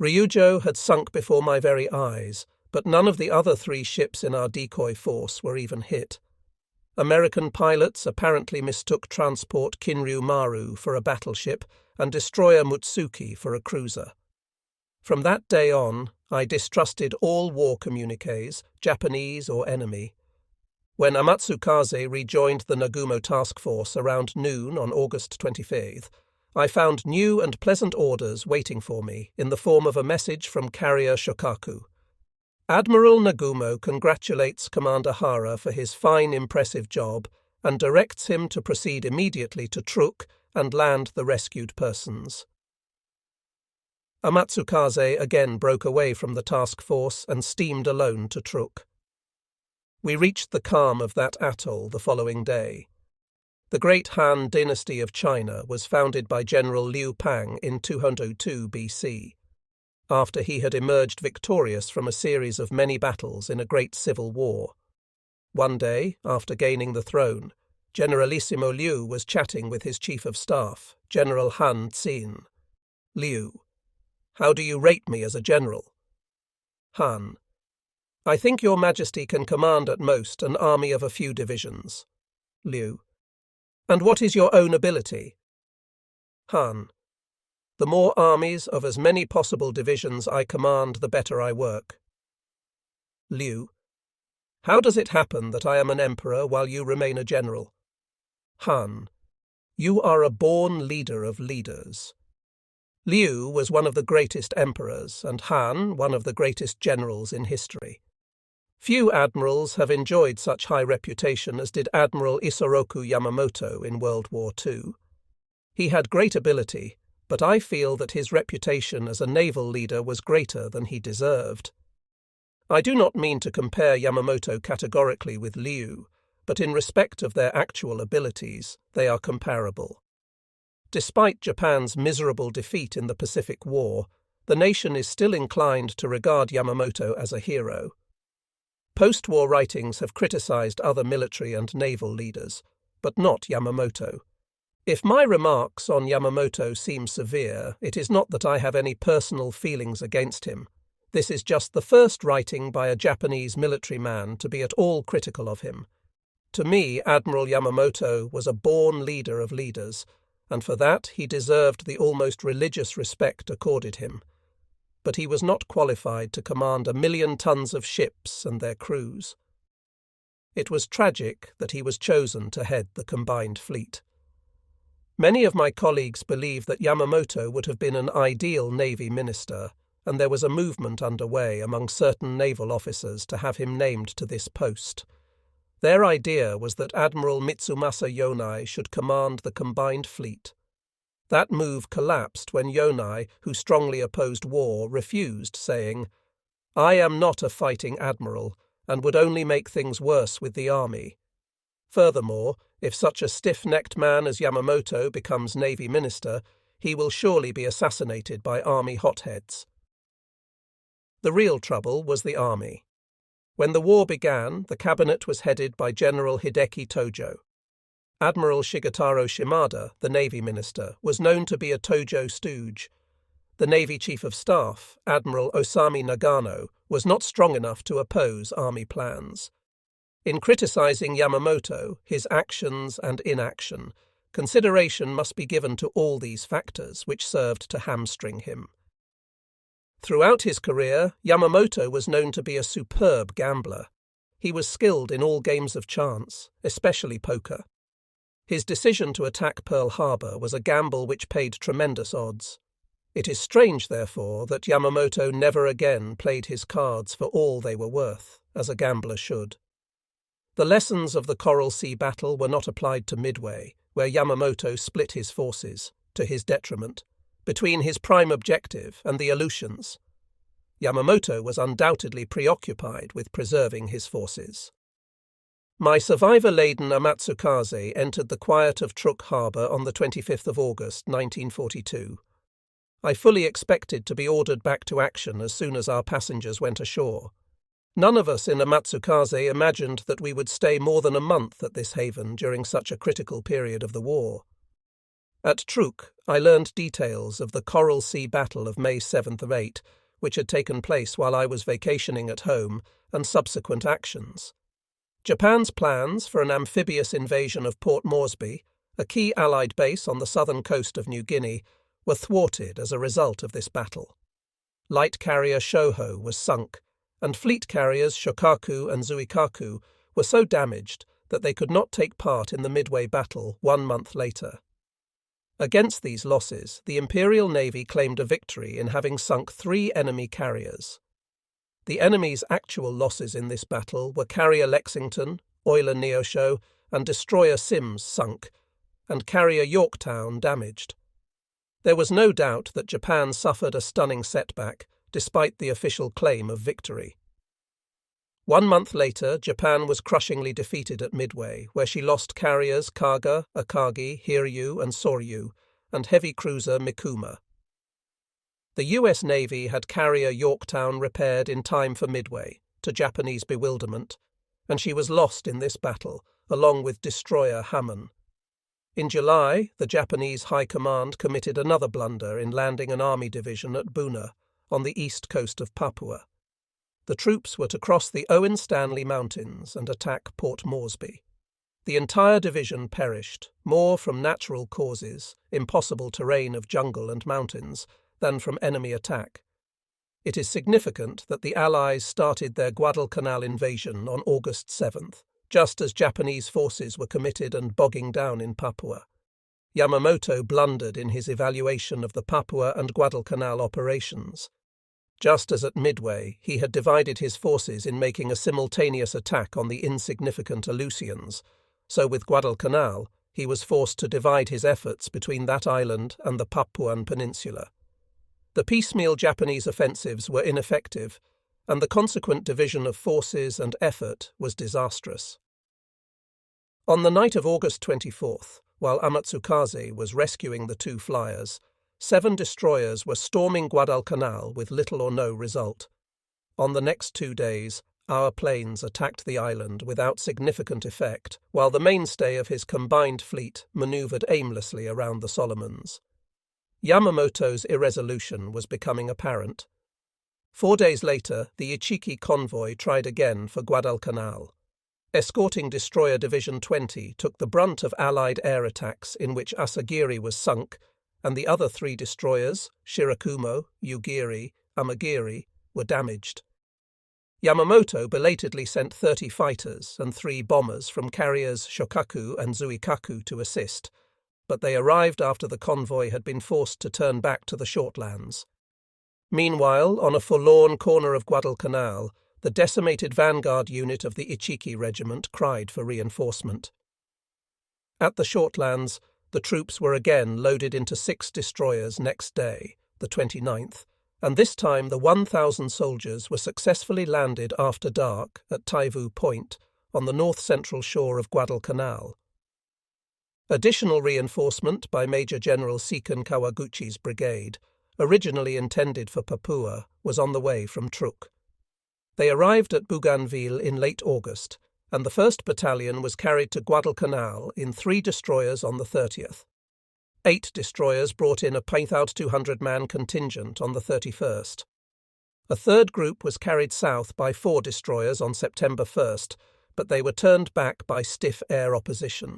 Ryujo had sunk before my very eyes, but none of the other 3 ships in our decoy force were even hit. American pilots apparently mistook transport Kinryu Maru for a battleship and destroyer Mutsuki for a cruiser. From that day on, I distrusted all war communiques, Japanese or enemy. When Amatsukaze rejoined the Nagumo task force around noon on August 25th, I found new and pleasant orders waiting for me in the form of a message from carrier Shokaku. Admiral Nagumo congratulates Commander Hara for his fine, impressive job and directs him to proceed immediately to Truk and land the rescued persons. Amatsukaze again broke away from the task force and steamed alone to Truk. We reached the calm of that atoll the following day. The great Han dynasty of China was founded by General Liu Pang in 202 BC, after he had emerged victorious from a series of many battles in a great civil war. One day, after gaining the throne, Generalissimo Liu was chatting with his chief of staff, General Han Xin. Liu: "How do you rate me as a general?" Han: "I think your Majesty can command at most an army of a few divisions." Liu: "And what is your own ability?" Han: "The more armies of as many possible divisions I command, the better I work." Liu: "How does it happen that I am an emperor while you remain a general?" Han: "You are a born leader of leaders." Liu was one of the greatest emperors, and Han one of the greatest generals in history. Few admirals have enjoyed such high reputation as did Admiral Isoroku Yamamoto in World War II. He had great ability, but I feel that his reputation as a naval leader was greater than he deserved. I do not mean to compare Yamamoto categorically with Liu, but in respect of their actual abilities, they are comparable. Despite Japan's miserable defeat in the Pacific War, the nation is still inclined to regard Yamamoto as a hero. Post-war writings have criticized other military and naval leaders, but not Yamamoto. If my remarks on Yamamoto seem severe, it is not that I have any personal feelings against him. This is just the first writing by a Japanese military man to be at all critical of him. To me, Admiral Yamamoto was a born leader of leaders, and for that he deserved the almost religious respect accorded him. But he was not qualified to command 1,000,000 tons of ships and their crews. It was tragic that he was chosen to head the combined fleet. Many of my colleagues believe that Yamamoto would have been an ideal Navy minister, and there was a movement underway among certain naval officers to have him named to this post. Their idea was that Admiral Mitsumasa Yonai should command the combined fleet. That move collapsed when Yonai, who strongly opposed war, refused, saying, "I am not a fighting admiral, and would only make things worse with the army. Furthermore, if such a stiff-necked man as Yamamoto becomes Navy minister, he will surely be assassinated by army hotheads." The real trouble was the army. When the war began, the cabinet was headed by General Hideki Tojo. Admiral Shigetaro Shimada, the Navy Minister, was known to be a Tojo stooge. The Navy Chief of Staff, Admiral Osami Nagano, was not strong enough to oppose army plans. In criticizing Yamamoto, his actions and inaction, consideration must be given to all these factors which served to hamstring him. Throughout his career, Yamamoto was known to be a superb gambler. He was skilled in all games of chance, especially poker. His decision to attack Pearl Harbor was a gamble which paid tremendous odds. It is strange, therefore, that Yamamoto never again played his cards for all they were worth, as a gambler should. The lessons of the Coral Sea battle were not applied to Midway, where Yamamoto split his forces, to his detriment, between his prime objective and the Aleutians. Yamamoto was undoubtedly preoccupied with preserving his forces. My survivor-laden Amatsukaze entered the quiet of Truk Harbour on the 25th of August, 1942. I fully expected to be ordered back to action as soon as our passengers went ashore. None of us in Amatsukaze imagined that we would stay more than a month at this haven during such a critical period of the war. At Truk, I learned details of the Coral Sea Battle of May 7th of 8, which had taken place while I was vacationing at home, and subsequent actions. Japan's plans for an amphibious invasion of Port Moresby, a key Allied base on the southern coast of New Guinea, were thwarted as a result of this battle. Light carrier Shoho was sunk, and fleet carriers Shokaku and Zuikaku were so damaged that they could not take part in the Midway battle 1 month later. Against these losses, the Imperial Navy claimed a victory in having sunk 3 enemy carriers. The enemy's actual losses in this battle were carrier Lexington, oiler Neosho, and destroyer Sims sunk, and carrier Yorktown damaged. There was no doubt that Japan suffered a stunning setback, despite the official claim of victory. 1 month later, Japan was crushingly defeated at Midway, where she lost carriers Kaga, Akagi, Hiryu, and Soryu, and heavy cruiser Mikuma. The US Navy had carrier Yorktown repaired in time for Midway, to Japanese bewilderment, and she was lost in this battle, along with destroyer Hamon. In July, the Japanese High Command committed another blunder in landing an army division at Buna, on the east coast of Papua. The troops were to cross the Owen Stanley Mountains and attack Port Moresby. The entire division perished, more from natural causes, impossible terrain of jungle and mountains, than from enemy attack. It is significant that the Allies started their Guadalcanal invasion on August 7th, just as Japanese forces were committed and bogging down in Papua. Yamamoto blundered in his evaluation of the Papua and Guadalcanal operations. Just as at Midway, he had divided his forces in making a simultaneous attack on the insignificant Aleutians, so with Guadalcanal, he was forced to divide his efforts between that island and the Papuan Peninsula. The piecemeal Japanese offensives were ineffective, and the consequent division of forces and effort was disastrous. On the night of August 24th, while Amatsukaze was rescuing the 2 flyers, 7 destroyers were storming Guadalcanal with little or no result. On the next 2 days, our planes attacked the island without significant effect, while the mainstay of his combined fleet manoeuvred aimlessly around the Solomons. Yamamoto's irresolution was becoming apparent. 4 days later, the Ichiki convoy tried again for Guadalcanal. Escorting Destroyer Division 20 took the brunt of Allied air attacks in which Asagiri was sunk, and the other 3 destroyers, Shirakumo, Yugiri, Amagiri, were damaged. Yamamoto belatedly sent 30 fighters and 3 bombers from carriers Shokaku and Zuikaku to assist, but they arrived after the convoy had been forced to turn back to the shortlands. Meanwhile, on a forlorn corner of Guadalcanal, the decimated vanguard unit of the Ichiki regiment cried for reinforcement. At the shortlands, the troops were again loaded into 6 destroyers next day, the 29th, and this time the 1,000 soldiers were successfully landed after dark at Taivu Point on the north-central shore of Guadalcanal. Additional reinforcement by Major General Seiken Kawaguchi's brigade, originally intended for Papua, was on the way from Truk. They arrived at Bougainville in late August, and the 1st Battalion was carried to Guadalcanal in 3 destroyers on the 30th. 8 destroyers brought in a 5,200-man contingent on the 31st. A 3rd group was carried south by 4 destroyers on September 1st, but they were turned back by stiff air opposition.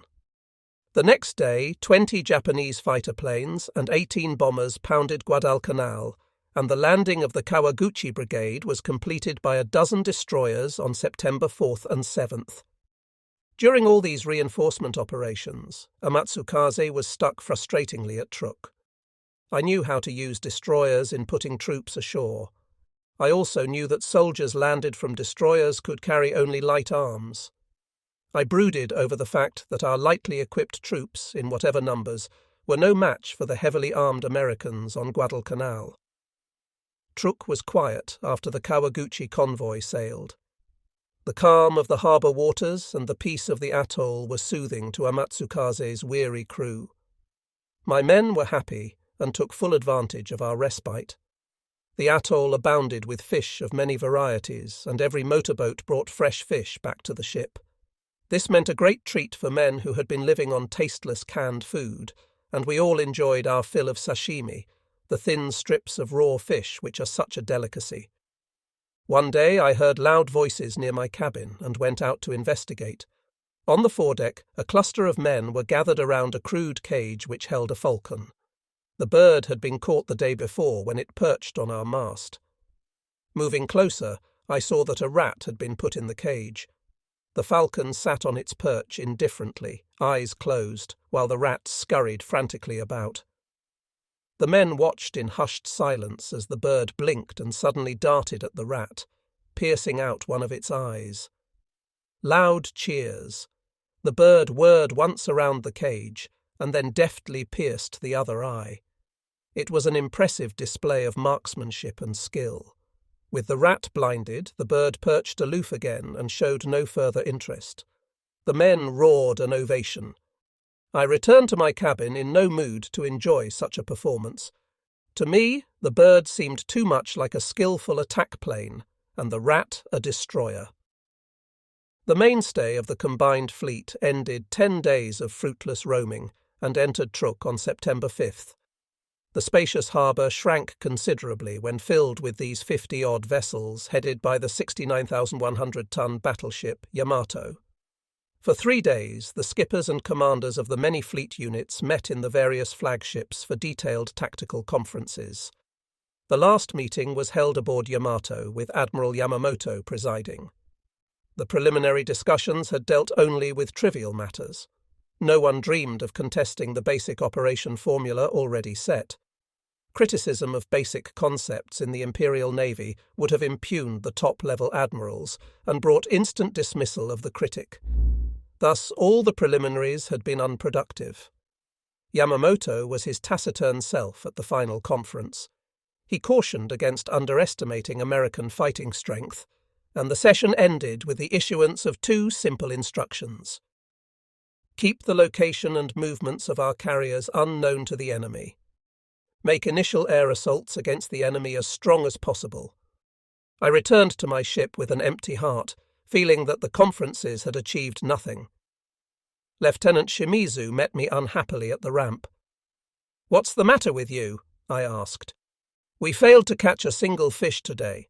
The next day, 20 Japanese fighter planes and 18 bombers pounded Guadalcanal, and the landing of the Kawaguchi Brigade was completed by a dozen destroyers on September 4th and 7th. During all these reinforcement operations, Amatsukaze was stuck frustratingly at Truk. I knew how to use destroyers in putting troops ashore. I also knew that soldiers landed from destroyers could carry only light arms. I brooded over the fact that our lightly equipped troops, in whatever numbers, were no match for the heavily armed Americans on Guadalcanal. Truk was quiet after the Kawaguchi convoy sailed. The calm of the harbour waters and the peace of the atoll were soothing to Amatsukaze's weary crew. My men were happy and took full advantage of our respite. The atoll abounded with fish of many varieties, and every motorboat brought fresh fish back to the ship. This meant a great treat for men who had been living on tasteless canned food, and we all enjoyed our fill of sashimi, the thin strips of raw fish which are such a delicacy. One day I heard loud voices near my cabin and went out to investigate. On the foredeck, a cluster of men were gathered around a crude cage which held a falcon. The bird had been caught the day before when it perched on our mast. Moving closer, I saw that a rat had been put in the cage. The falcon sat on its perch indifferently, eyes closed, while the rat scurried frantically about. The men watched in hushed silence as the bird blinked and suddenly darted at the rat, piercing out one of its eyes. Loud cheers. The bird whirred once around the cage and then deftly pierced the other eye. It was an impressive display of marksmanship and skill. With the rat blinded, the bird perched aloof again and showed no further interest. The men roared an ovation. I returned to my cabin in no mood to enjoy such a performance. To me, the bird seemed too much like a skillful attack plane, and the rat a destroyer. The mainstay of the combined fleet ended 10 days of fruitless roaming and entered Truk on September 5th. The spacious harbour shrank considerably when filled with these 50-odd vessels headed by the 69,100-ton battleship Yamato. For 3 days, the skippers and commanders of the many fleet units met in the various flagships for detailed tactical conferences. The last meeting was held aboard Yamato, with Admiral Yamamoto presiding. The preliminary discussions had dealt only with trivial matters. No one dreamed of contesting the basic operation formula already set. Criticism of basic concepts in the Imperial Navy would have impugned the top-level admirals and brought instant dismissal of the critic. Thus, all the preliminaries had been unproductive. Yamamoto was his taciturn self at the final conference. He cautioned against underestimating American fighting strength, and the session ended with the issuance of 2 simple instructions. Keep the location and movements of our carriers unknown to the enemy. Make initial air assaults against the enemy as strong as possible. I returned to my ship with an empty heart, feeling that the conferences had achieved nothing. Lieutenant Shimizu met me unhappily at the ramp. "What's the matter with you?" I asked. "We failed to catch a single fish today.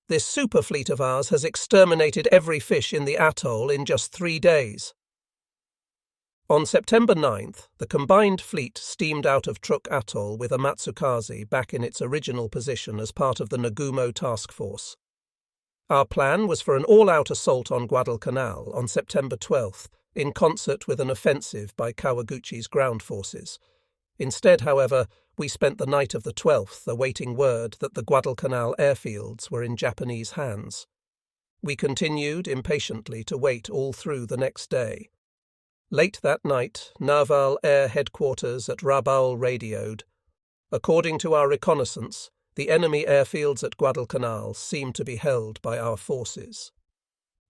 This super fleet of ours has exterminated every fish in the atoll in just 3 days." On September 9th, the combined fleet steamed out of Truk Atoll with a Matsukaze back in its original position as part of the Nagumo task force. Our plan was for an all-out assault on Guadalcanal on September 12th, in concert with an offensive by Kawaguchi's ground forces. Instead, however, we spent the night of the 12th awaiting word that the Guadalcanal airfields were in Japanese hands. We continued impatiently to wait all through the next day. Late that night, Naval Air Headquarters at Rabaul radioed. According to our reconnaissance, the enemy airfields at Guadalcanal seemed to be held by our forces.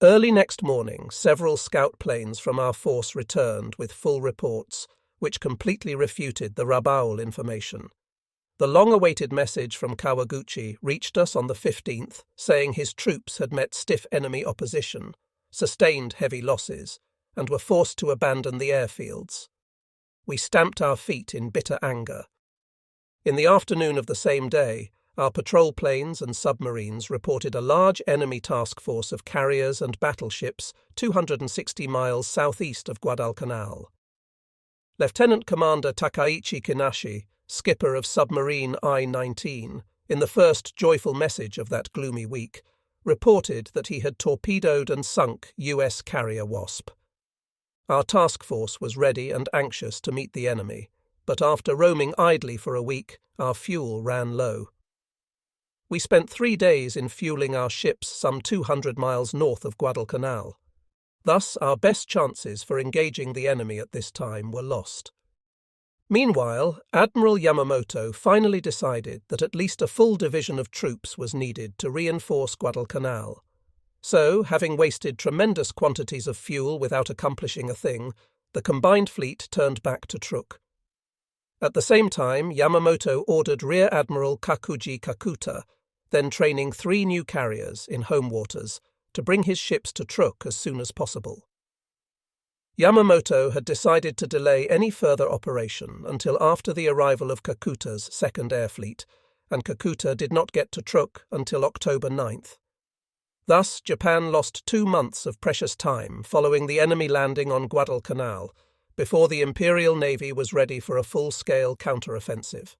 Early next morning, several scout planes from our force returned with full reports, which completely refuted the Rabaul information. The long-awaited message from Kawaguchi reached us on the 15th, saying his troops had met stiff enemy opposition, sustained heavy losses, and were forced to abandon the airfields. We stamped our feet in bitter anger. In the afternoon of the same day, our patrol planes and submarines reported a large enemy task force of carriers and battleships 260 miles southeast of Guadalcanal. Lieutenant Commander Takaichi Kinashi, skipper of submarine I-19, in the first joyful message of that gloomy week, reported that he had torpedoed and sunk U.S. carrier Wasp. Our task force was ready and anxious to meet the enemy, but after roaming idly for a week, our fuel ran low. We spent 3 days in fueling our ships some 200 miles north of Guadalcanal. Thus, our best chances for engaging the enemy at this time were lost. Meanwhile, Admiral Yamamoto finally decided that at least a full division of troops was needed to reinforce Guadalcanal. So, having wasted tremendous quantities of fuel without accomplishing a thing, the combined fleet turned back to Truk. At the same time, Yamamoto ordered Rear Admiral Kakuji Kakuta, then training 3 new carriers in home waters, to bring his ships to Truk as soon as possible. Yamamoto had decided to delay any further operation until after the arrival of Kakuta's Second Air Fleet, and Kakuta did not get to Truk until October 9th. Thus, Japan lost 2 months of precious time following the enemy landing on Guadalcanal, before the Imperial Navy was ready for a full-scale counteroffensive.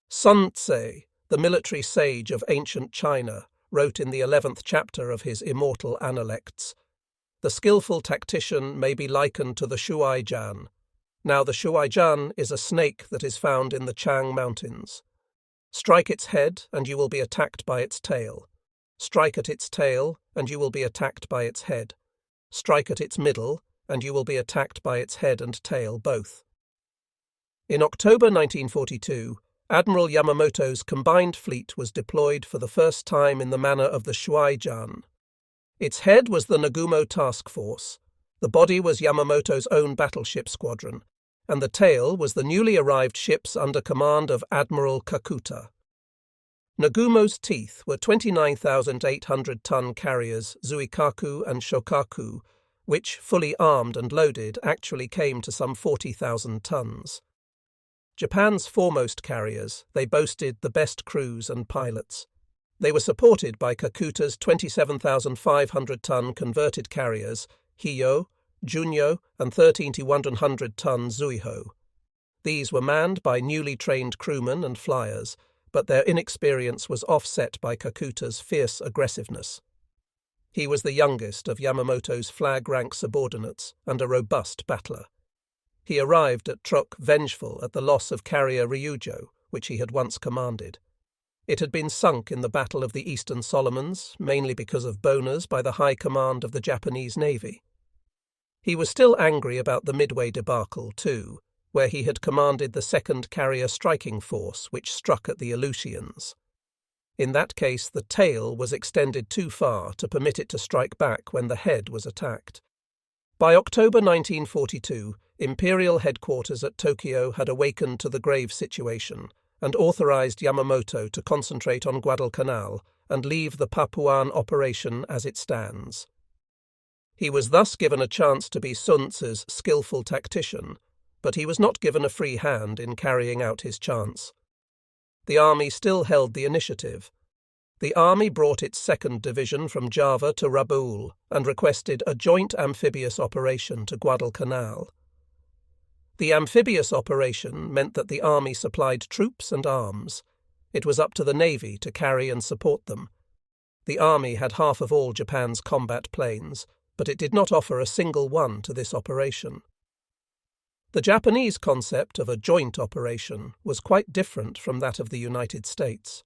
Sun Tse, the military sage of ancient China, wrote in the 11th chapter of his immortal Analects, "The skillful tactician may be likened to the Shuai-jan. Now the Shuai-jan is a snake that is found in the Chang Mountains. Strike its head, and you will be attacked by its tail. Strike at its tail, and you will be attacked by its head. Strike at its middle, and you will be attacked by its head and tail both." In October 1942, Admiral Yamamoto's combined fleet was deployed for the first time in the manner of the Shuai-jan. Its head was the Nagumo Task Force, the body was Yamamoto's own battleship squadron, and the tail was the newly arrived ships under command of Admiral Kakuta. Nagumo's teeth were 29,800-ton carriers Zuikaku and Shokaku, which, fully armed and loaded, actually came to some 40,000 tons. Japan's foremost carriers, they boasted the best crews and pilots. They were supported by Kakuta's 27,500-ton converted carriers, Hiyo, Junyo, and 13 to 100-ton Zuiho. These were manned by newly trained crewmen and flyers, but their inexperience was offset by Kakuta's fierce aggressiveness. He was the youngest of Yamamoto's flag-rank subordinates and a robust battler. He arrived at Truk vengeful at the loss of carrier Ryujo, which he had once commanded. It had been sunk in the Battle of the Eastern Solomons, mainly because of boners by the high command of the Japanese Navy. He was still angry about the Midway debacle, too, where he had commanded the second carrier striking force which struck at the Aleutians. In that case, the tail was extended too far to permit it to strike back when the head was attacked. By October 1942, Imperial headquarters at Tokyo had awakened to the grave situation and authorized Yamamoto to concentrate on Guadalcanal and leave the Papuan operation as it stands. He was thus given a chance to be Sun Tzu's skillful tactician, but he was not given a free hand in carrying out his chance. The army still held the initiative. The army brought its 2nd Division from Java to Rabaul and requested a joint amphibious operation to Guadalcanal. The amphibious operation meant that the army supplied troops and arms. It was up to the Navy to carry and support them. The army had half of all Japan's combat planes, but it did not offer a single one to this operation. The Japanese concept of a joint operation was quite different from that of the United States.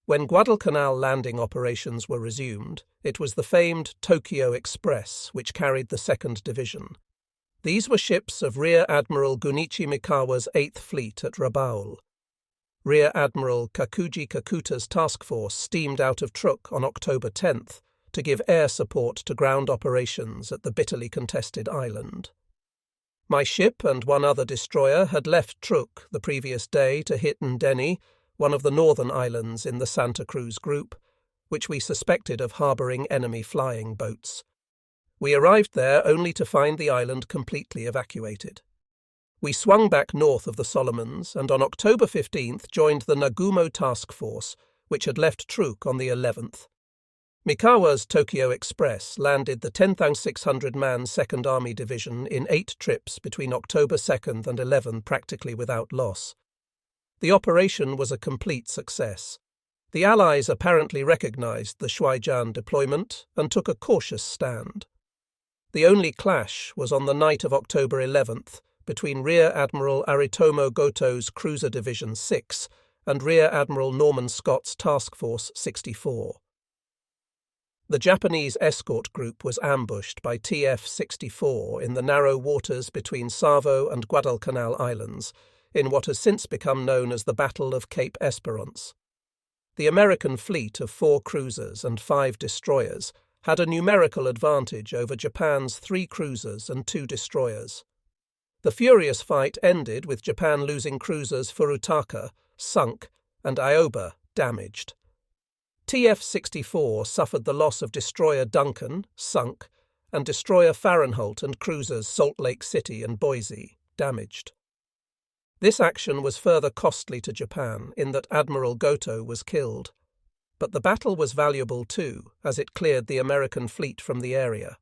When Guadalcanal landing operations were resumed, it was the famed Tokyo Express which carried the 2nd Division. These were ships of Rear Admiral Gunichi Mikawa's 8th Fleet at Rabaul. Rear Admiral Kakuji Kakuta's task force steamed out of Truk on October 10th to give air support to ground operations at the bitterly contested island. My ship and one other destroyer had left Truk the previous day to hit Ndeni, one of the northern islands in the Santa Cruz group, which we suspected of harbouring enemy flying boats. We arrived there only to find the island completely evacuated. We swung back north of the Solomons and on October 15th joined the Nagumo Task Force, which had left Truk on the 11th. Mikawa's Tokyo Express landed the 10,600-man 2nd Army Division in 8 trips between October 2nd and 11 practically without loss. The operation was a complete success. The Allies apparently recognized the Shuai-jan deployment and took a cautious stand. The only clash was on the night of October 11th between Rear Admiral Aritomo Goto's Cruiser Division 6 and Rear Admiral Norman Scott's Task Force 64. The Japanese escort group was ambushed by TF-64 in the narrow waters between Savo and Guadalcanal Islands, in what has since become known as the Battle of Cape Esperance. The American fleet of 4 cruisers and 5 destroyers had a numerical advantage over Japan's 3 cruisers and 2 destroyers. The furious fight ended with Japan losing cruisers Furutaka, sunk, and Ioba, damaged. TF-64 suffered the loss of destroyer Duncan, sunk, and destroyer Fahrenholt and cruisers Salt Lake City and Boise damaged. This action was further costly to Japan in that Admiral Goto was killed, but the battle was valuable too, as it cleared the American fleet from the area.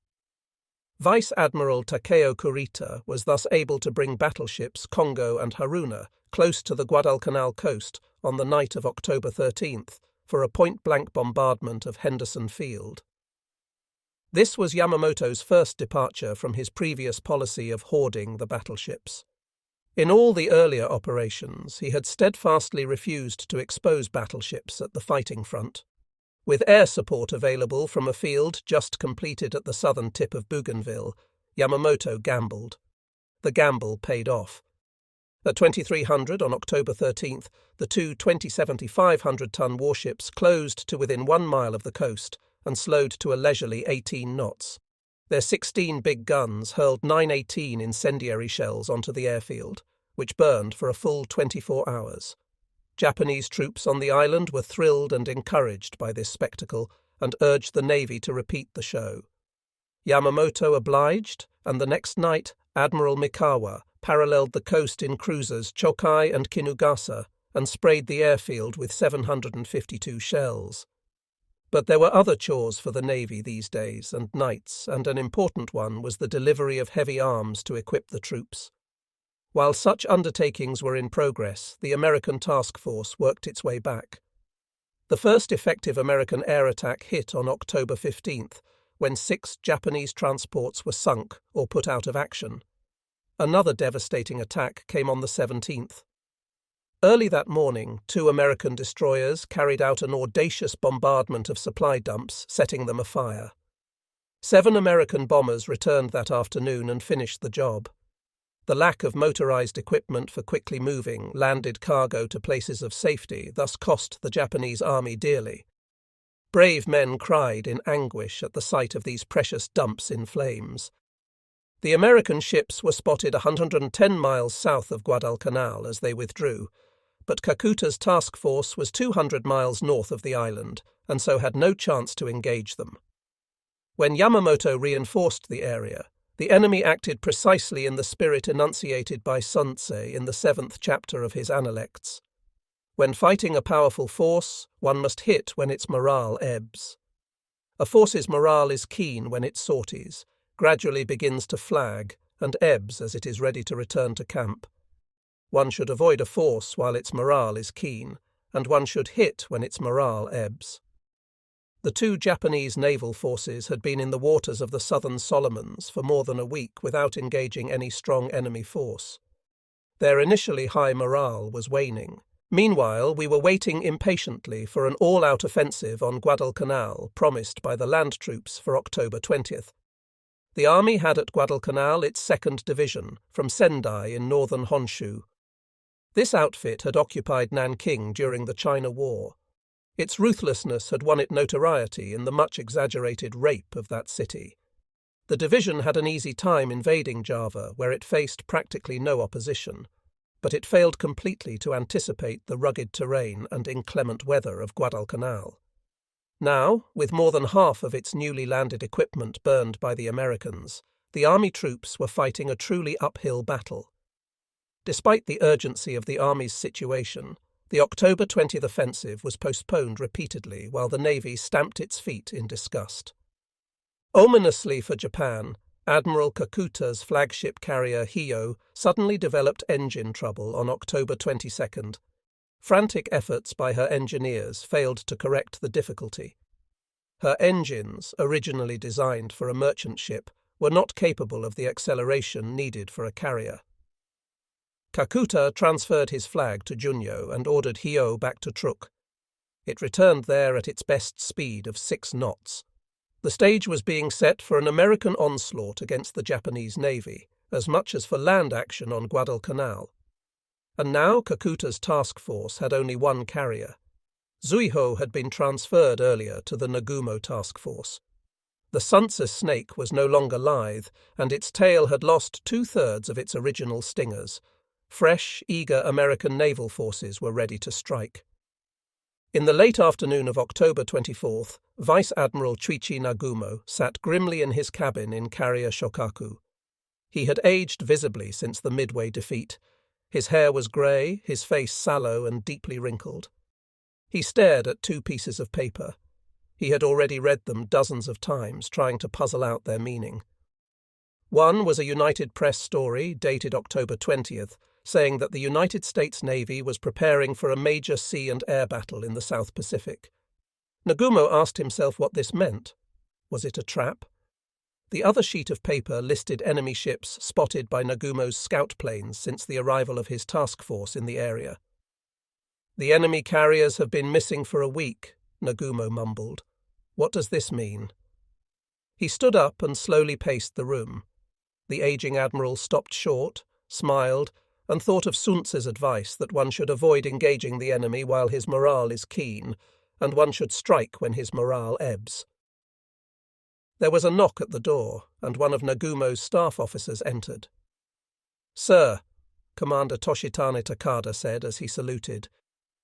Vice Admiral Takeo Kurita was thus able to bring battleships Kongo and Haruna close to the Guadalcanal coast on the night of October 13th for a point-blank bombardment of Henderson Field. This was Yamamoto's first departure from his previous policy of hoarding the battleships. In all the earlier operations, he had steadfastly refused to expose battleships at the fighting front. With air support available from a field just completed at the southern tip of Bougainville, Yamamoto gambled. The gamble paid off. At 2300 on October 13th, the two 20-7500-ton warships closed to within 1 mile of the coast and slowed to a leisurely 18 knots. Their 16 big guns hurled 918 incendiary shells onto the airfield, which burned for a full 24 hours. Japanese troops on the island were thrilled and encouraged by this spectacle and urged the Navy to repeat the show. Yamamoto obliged, and the next night Admiral Mikawa paralleled the coast in cruisers Chokai and Kinugasa and sprayed the airfield with 752 shells. But there were other chores for the Navy these days and nights, and an important one was the delivery of heavy arms to equip the troops. While such undertakings were in progress, the American task force worked its way back. The first effective American air attack hit on October 15th, when 6 Japanese transports were sunk or put out of action. Another devastating attack came on the 17th. Early that morning, 2 American destroyers carried out an audacious bombardment of supply dumps, setting them afire. 7 American bombers returned that afternoon and finished the job. The lack of motorized equipment for quickly moving, landed cargo to places of safety thus cost the Japanese army dearly. Brave men cried in anguish at the sight of these precious dumps in flames. The American ships were spotted 110 miles south of Guadalcanal as they withdrew, but Kakuta's task force was 200 miles north of the island and so had no chance to engage them. When Yamamoto reinforced the area, the enemy acted precisely in the spirit enunciated by Sun Tzu in the 7th chapter of his Analects. When fighting a powerful force, one must hit when its morale ebbs. A force's morale is keen when it sorties, gradually begins to flag, and ebbs as it is ready to return to camp. One should avoid a force while its morale is keen, and one should hit when its morale ebbs. The 2 Japanese naval forces had been in the waters of the southern Solomons for more than a week without engaging any strong enemy force. Their initially high morale was waning. Meanwhile, we were waiting impatiently for an all-out offensive on Guadalcanal promised by the land troops for October 20th. The army had at Guadalcanal its 2nd Division, from Sendai in northern Honshu. This outfit had occupied Nanking during the China War. Its ruthlessness had won it notoriety in the much exaggerated rape of that city. The division had an easy time invading Java, where it faced practically no opposition, but it failed completely to anticipate the rugged terrain and inclement weather of Guadalcanal. Now, with more than half of its newly landed equipment burned by the Americans, the army troops were fighting a truly uphill battle. Despite the urgency of the army's situation, the October 20th offensive was postponed repeatedly while the Navy stamped its feet in disgust. Ominously for Japan, Admiral Kakuta's flagship carrier Hiyo suddenly developed engine trouble on October 22nd. Frantic efforts by her engineers failed to correct the difficulty. Her engines, originally designed for a merchant ship, were not capable of the acceleration needed for a carrier. Kakuta transferred his flag to Junyo and ordered Hiyo back to Truk. It returned there at its best speed of 6 knots. The stage was being set for an American onslaught against the Japanese Navy, as much as for land action on Guadalcanal. And now Kakuta's task force had only 1 carrier. Zuiho had been transferred earlier to the Nagumo task force. The Sunsa snake was no longer lithe, and its tail had lost 2/3 of its original stingers. Fresh, eager American naval forces were ready to strike. In the late afternoon of October 24th, Vice Admiral Chuichi Nagumo sat grimly in his cabin in carrier Shokaku. He had aged visibly since the Midway defeat. His hair was grey, his face sallow and deeply wrinkled. He stared at two pieces of paper. He had already read them dozens of times, trying to puzzle out their meaning. One was a United Press story dated October 20th, saying that the United States Navy was preparing for a major sea and air battle in the South Pacific. Nagumo asked himself what this meant. Was it a trap? The other sheet of paper listed enemy ships spotted by Nagumo's scout planes since the arrival of his task force in the area. "The enemy carriers have been missing for a week," Nagumo mumbled. "What does this mean?" He stood up and slowly paced the room. The aging admiral stopped short, smiled, and thought of Sun Tzu's advice that one should avoid engaging the enemy while his morale is keen, and one should strike when his morale ebbs. There was a knock at the door, and one of Nagumo's staff officers entered. "Sir," Commander Toshitane Takada said as he saluted,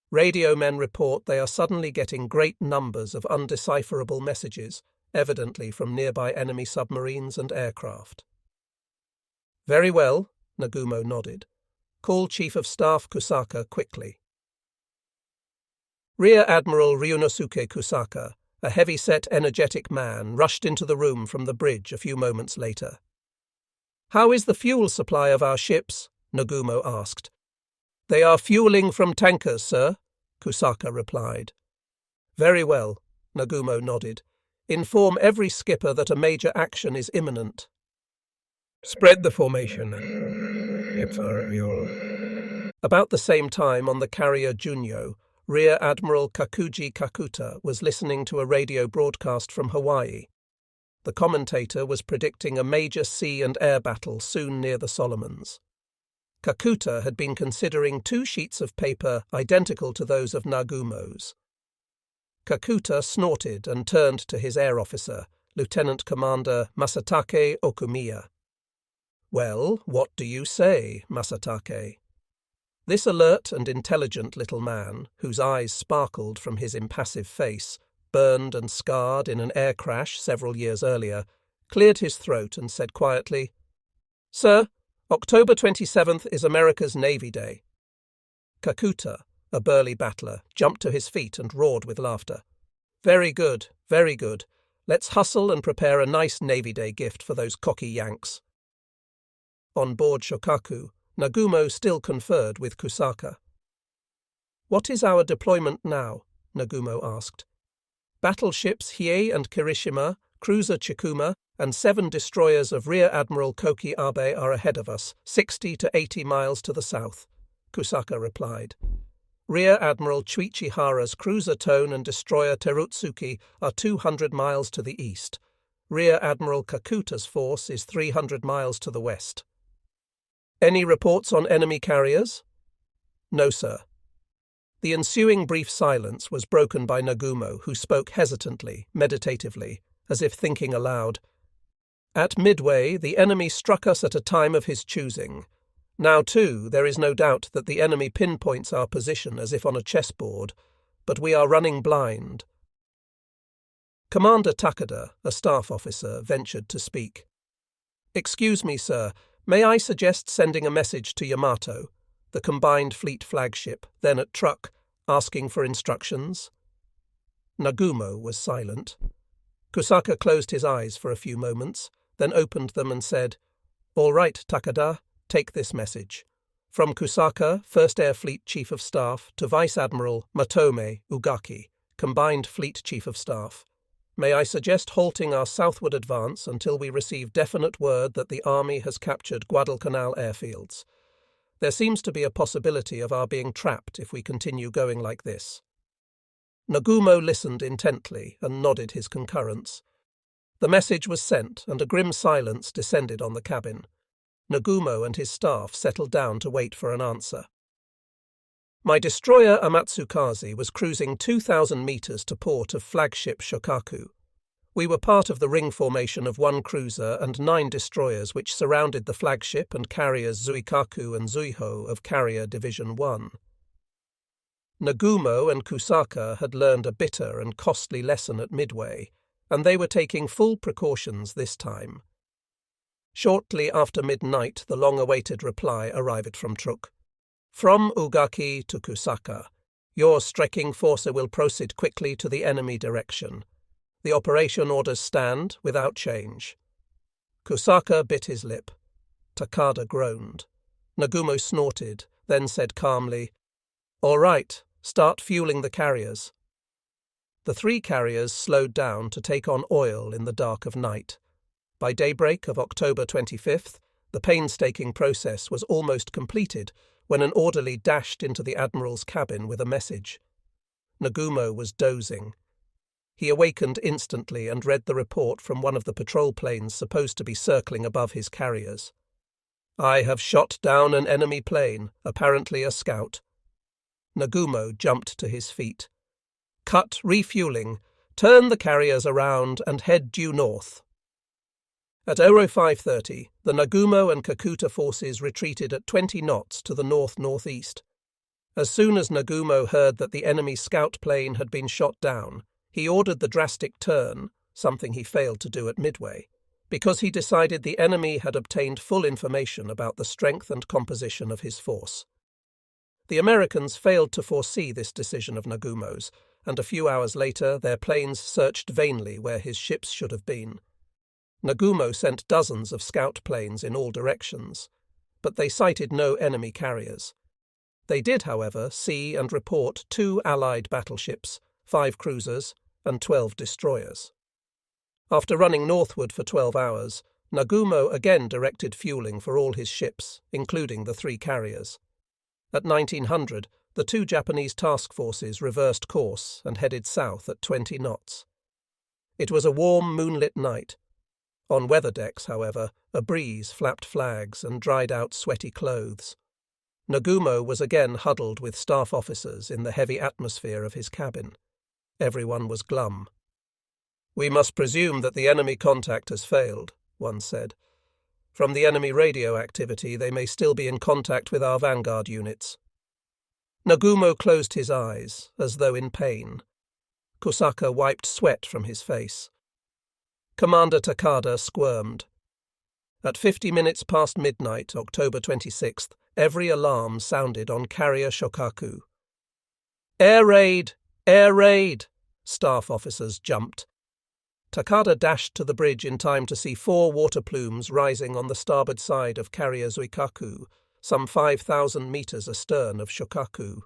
"radio men report they are suddenly getting great numbers of undecipherable messages, evidently from nearby enemy submarines and aircraft." "Very well," Nagumo nodded. "Call Chief of Staff Kusaka quickly." Rear Admiral Ryunosuke Kusaka, a heavy-set, energetic man, rushed into the room from the bridge a few moments later. "How is the fuel supply of our ships?" Nagumo asked. "They are fueling from tankers, sir," Kusaka replied. "Very well," Nagumo nodded. "Inform every skipper that a major action is imminent." "Spread the formation, Imperial." About the same time on the carrier Junyo, Rear Admiral Kakuji Kakuta was listening to a radio broadcast from Hawaii. The commentator was predicting a major sea and air battle soon near the Solomons. Kakuta had been considering two sheets of paper identical to those of Nagumo's. Kakuta snorted and turned to his air officer, Lieutenant Commander Masatake Okumiya. "Well, what do you say, Masatake?" This alert and intelligent little man, whose eyes sparkled from his impassive face, burned and scarred in an air crash several years earlier, cleared his throat and said quietly, "Sir, October 27th is America's Navy Day." Kakuta, a burly battler, jumped to his feet and roared with laughter. "Very good, very good. Let's hustle and prepare a nice Navy Day gift for those cocky Yanks." On board Shokaku, Nagumo still conferred with Kusaka. "What is our deployment now?" Nagumo asked. "Battleships Hiei and Kirishima, cruiser Chikuma, and 7 destroyers of Rear Admiral Koki Abe are ahead of us, 60 to 80 miles to the south," Kusaka replied. "Rear Admiral Chuichi Hara's cruiser Tone and destroyer Terutsuki are 200 miles to the east. Rear Admiral Kakuta's force is 300 miles to the west." "Any reports on enemy carriers?" "No, sir." The ensuing brief silence was broken by Nagumo, who spoke hesitantly, meditatively, as if thinking aloud. "At Midway, the enemy struck us at a time of his choosing. Now, too, there is no doubt that the enemy pinpoints our position as if on a chessboard, but we are running blind." Commander Takada, a staff officer, ventured to speak. "Excuse me, sir. May I suggest sending a message to Yamato, the combined fleet flagship, then at Truk, asking for instructions?" Nagumo was silent. Kusaka closed his eyes for a few moments, then opened them and said, "All right, Takada, take this message. From Kusaka, 1st Air Fleet Chief of Staff, to Vice Admiral Matome Ugaki, Combined Fleet Chief of Staff. May I suggest halting our southward advance until we receive definite word that the Army has captured Guadalcanal airfields. There seems to be a possibility of our being trapped if we continue going like this." Nagumo listened intently and nodded his concurrence. The message was sent, and a grim silence descended on the cabin. Nagumo and his staff settled down to wait for an answer. My destroyer Amatsukaze was cruising 2,000 meters to port of flagship Shokaku. We were part of the ring formation of 1 cruiser and 9 destroyers which surrounded the flagship and carriers Zuikaku and Zuiho of Carrier Division 1. Nagumo and Kusaka had learned a bitter and costly lesson at Midway, and they were taking full precautions this time. Shortly after midnight, the long-awaited reply arrived from Truk. From Ugaki to Kusaka, your striking force will proceed quickly to the enemy direction. The operation orders stand without change. Kusaka bit his lip. Takada groaned. Nagumo snorted, then said calmly, "All right, start fueling the carriers." The 3 carriers slowed down to take on oil in the dark of night. By daybreak of October 25th, the painstaking process was almost completed when an orderly dashed into the Admiral's cabin with a message. Nagumo was dozing. He awakened instantly and read the report from one of the patrol planes supposed to be circling above his carriers. "I have shot down an enemy plane, apparently a scout." Nagumo jumped to his feet. "Cut refueling. Turn the carriers around and head due north." At 05:30, the Nagumo and Kakuta forces retreated at 20 knots to the north-northeast. As soon as Nagumo heard that the enemy scout plane had been shot down, he ordered the drastic turn, something he failed to do at Midway, because he decided the enemy had obtained full information about the strength and composition of his force. The Americans failed to foresee this decision of Nagumo's, and a few hours later their planes searched vainly where his ships should have been. Nagumo sent dozens of scout planes in all directions, but they sighted no enemy carriers. They did, however, see and report 2 Allied battleships, 5 cruisers, and 12 destroyers. After running northward for 12 hours, Nagumo again directed fueling for all his ships, including the 3 carriers. At 1900, the 2 Japanese task forces reversed course and headed south at 20 knots. It was a warm, moonlit night. On weather decks, however, a breeze flapped flags and dried out sweaty clothes. Nagumo was again huddled with staff officers in the heavy atmosphere of his cabin. Everyone was glum. "We must presume that the enemy contact has failed," one said. "From the enemy radio activity, they may still be in contact with our vanguard units." Nagumo closed his eyes, as though in pain. Kusaka wiped sweat from his face. Commander Takada squirmed. At 50 minutes past midnight, October 26th, every alarm sounded on carrier Shokaku. "Air raid! Air raid!" Staff officers jumped. Takada dashed to the bridge in time to see 4 water plumes rising on the starboard side of carrier Zuikaku, some 5,000 meters astern of Shokaku.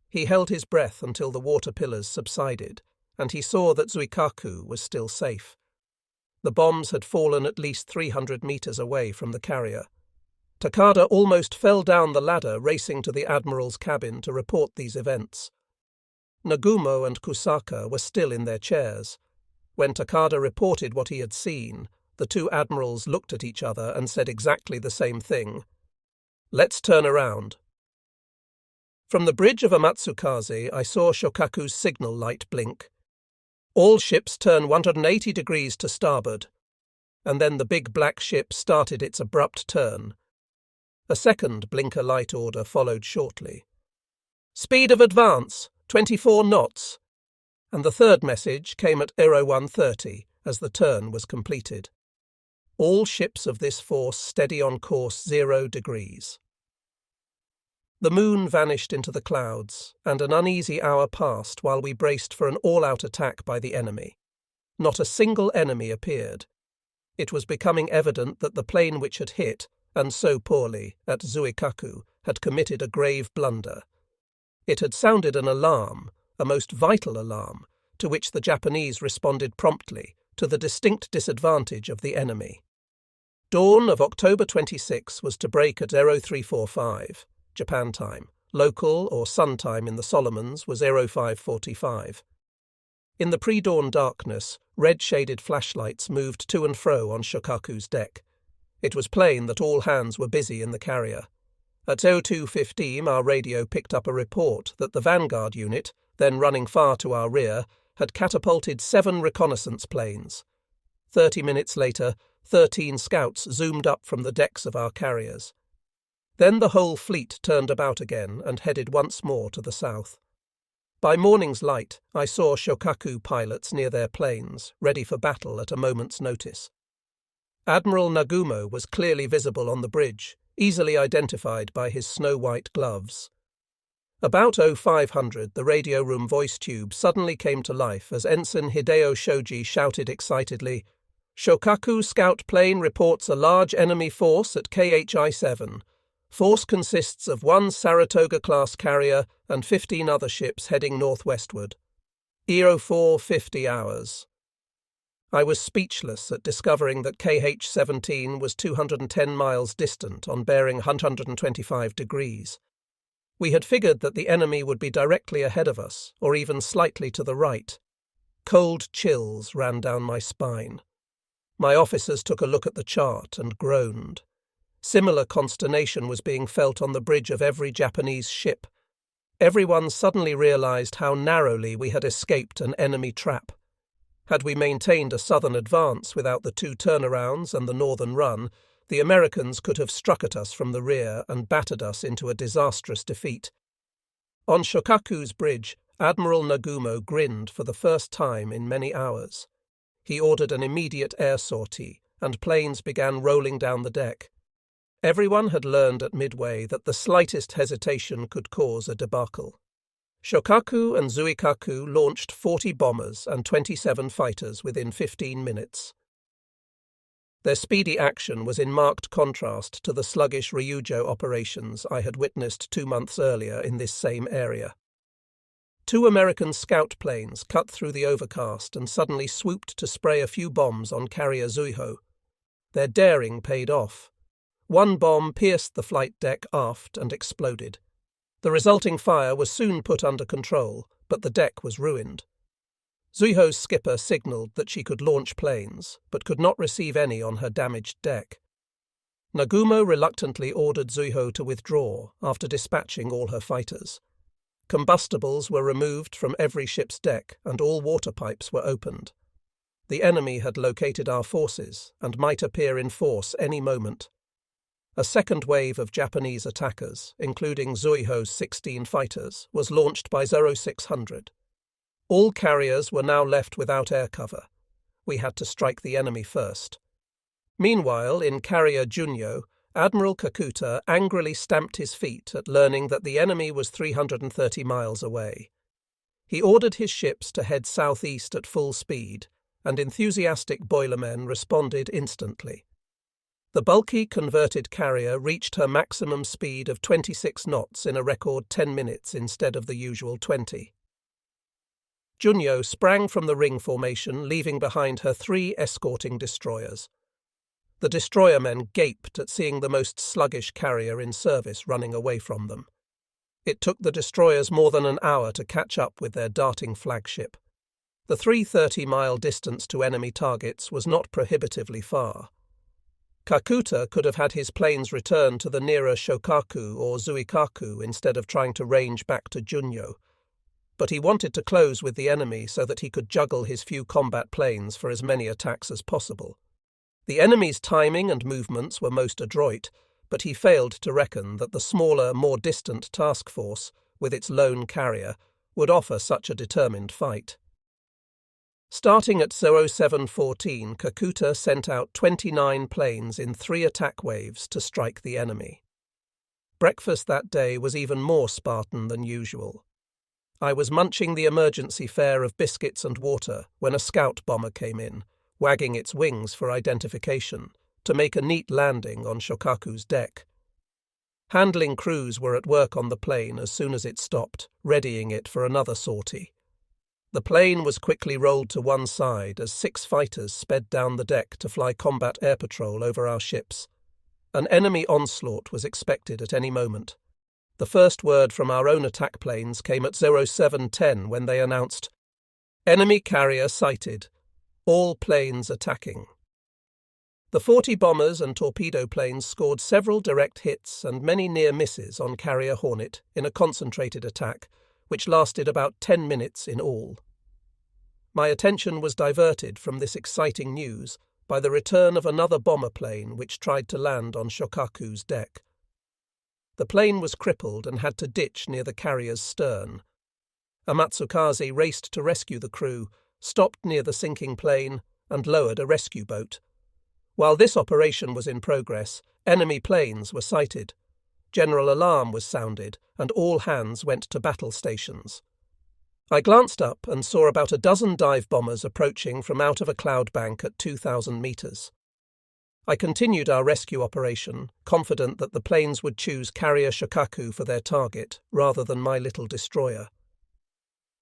He held his breath until the water pillars subsided, and he saw that Zuikaku was still safe. The bombs had fallen at least 300 meters away from the carrier. Takada almost fell down the ladder racing to the Admiral's cabin to report these events. Nagumo and Kusaka were still in their chairs. When Takada reported what he had seen, the 2 admirals looked at each other and said exactly the same thing. "Let's turn around." From the bridge of Amatsukaze, I saw Shokaku's signal light blink. "All ships turn 180 degrees to starboard." And then the big black ship started its abrupt turn. A second blinker light order followed shortly. "Speed of advance, 24 knots." And the third message came at 01:30 as the turn was completed. All ships of this force steady on course 0 degrees. The moon vanished into the clouds, and an uneasy hour passed while we braced for an all-out attack by the enemy. Not a single enemy appeared. It was becoming evident that the plane which had hit, and so poorly, at Zuikaku had committed a grave blunder. It had sounded an alarm, a most vital alarm, to which the Japanese responded promptly, to the distinct disadvantage of the enemy. Dawn of October 26 was to break at 0345. Japan time. Local or sun time in the Solomons was 0545. In the pre-dawn darkness, red-shaded flashlights moved to and fro on Shokaku's deck. It was plain that all hands were busy in the carrier. At 02:15 our radio picked up a report that the vanguard unit, then running far to our rear, had catapulted 7 reconnaissance planes. 30 minutes later, 13 scouts zoomed up from the decks of our carriers. Then the whole fleet turned about again and headed once more to the south. By morning's light, I saw Shokaku pilots near their planes, ready for battle at a moment's notice. Admiral Nagumo was clearly visible on the bridge, easily identified by his snow-white gloves. About 0500, the radio room voice tube suddenly came to life as Ensign Hideo Shoji shouted excitedly, "Shokaku scout plane reports a large enemy force at KHI-7. Force consists of 1 Saratoga-class carrier and 15 other ships heading northwestward. EO4 50 hours." I was speechless at discovering that KH-17 was 210 miles distant on bearing 125 degrees. We had figured that the enemy would be directly ahead of us, or even slightly to the right. Cold chills ran down my spine. My officers took a look at the chart and groaned. Similar consternation was being felt on the bridge of every Japanese ship. Everyone suddenly realized how narrowly we had escaped an enemy trap. Had we maintained a southern advance without the 2 turnarounds and the northern run, the Americans could have struck at us from the rear and battered us into a disastrous defeat. On Shokaku's bridge, Admiral Nagumo grinned for the first time in many hours. He ordered an immediate air sortie, and planes began rolling down the deck. Everyone had learned at Midway that the slightest hesitation could cause a debacle. Shokaku and Zuikaku launched 40 bombers and 27 fighters within 15 minutes. Their speedy action was in marked contrast to the sluggish Ryujo operations I had witnessed 2 months earlier in this same area. 2 American scout planes cut through the overcast and suddenly swooped to spray a few bombs on carrier Zuiho. Their daring paid off. 1 bomb pierced the flight deck aft and exploded. The resulting fire was soon put under control, but the deck was ruined. Zuiho's skipper signalled that she could launch planes, but could not receive any on her damaged deck. Nagumo reluctantly ordered Zuiho to withdraw after dispatching all her fighters. Combustibles were removed from every ship's deck and all water pipes were opened. The enemy had located our forces and might appear in force any moment. A second wave of Japanese attackers, including Zuiho's 16 fighters, was launched by 0600. All carriers were now left without air cover. We had to strike the enemy first. Meanwhile, in carrier Junyo, Admiral Kakuta angrily stamped his feet at learning that the enemy was 330 miles away. He ordered his ships to head southeast at full speed, and enthusiastic boilermen responded instantly. The bulky converted carrier reached her maximum speed of 26 knots in a record 10 minutes instead of the usual 20. Junyo sprang from the ring formation, leaving behind her 3 escorting destroyers. The destroyermen gaped at seeing the most sluggish carrier in service running away from them. It took the destroyers more than an hour to catch up with their darting flagship. The 330-mile distance to enemy targets was not prohibitively far. Kakuta could have had his planes return to the nearer Shokaku or Zuikaku instead of trying to range back to Junyo, but he wanted to close with the enemy so that he could juggle his few combat planes for as many attacks as possible. The enemy's timing and movements were most adroit, but he failed to reckon that the smaller, more distant task force, with its lone carrier, would offer such a determined fight. Starting at 0714, Kakuta sent out 29 planes in 3 attack waves to strike the enemy. Breakfast that day was even more Spartan than usual. I was munching the emergency fare of biscuits and water when a scout bomber came in, wagging its wings for identification, to make a neat landing on Shokaku's deck. Handling crews were at work on the plane as soon as it stopped, readying it for another sortie. The plane was quickly rolled to one side as 6 fighters sped down the deck to fly combat air patrol over our ships. An enemy onslaught was expected at any moment. The first word from our own attack planes came at 0710 when they announced, "Enemy carrier sighted. All planes attacking." The 40 bombers and torpedo planes scored several direct hits and many near misses on carrier Hornet in a concentrated attack, which lasted about 10 minutes in all. My attention was diverted from this exciting news by the return of another bomber plane which tried to land on Shokaku's deck. The plane was crippled and had to ditch near the carrier's stern. Amatsukaze raced to rescue the crew, stopped near the sinking plane, and lowered a rescue boat. While this operation was in progress, enemy planes were sighted. General alarm was sounded, and all hands went to battle stations. I glanced up and saw about a dozen dive bombers approaching from out of a cloud bank at 2,000 meters. I continued our rescue operation, confident that the planes would choose carrier Shokaku for their target rather than my little destroyer.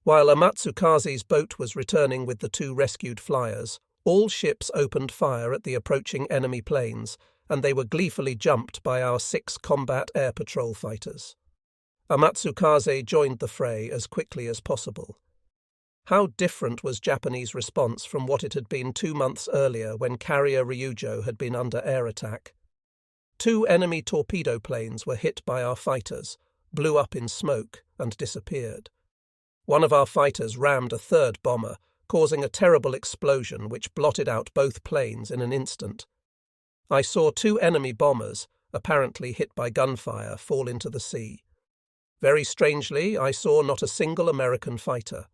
While Amatsukaze's boat was returning with the 2 rescued flyers, all ships opened fire at the approaching enemy planes, and they were gleefully jumped by our 6 combat air patrol fighters. Amatsukaze joined the fray as quickly as possible. How different was Japanese response from what it had been 2 months earlier when carrier Ryujo had been under air attack. 2 enemy torpedo planes were hit by our fighters, blew up in smoke, and disappeared. One of our fighters rammed a 3rd bomber, causing a terrible explosion which blotted out both planes in an instant. I saw 2 enemy bombers, apparently hit by gunfire, fall into the sea. Very strangely, I saw not a single American fighter.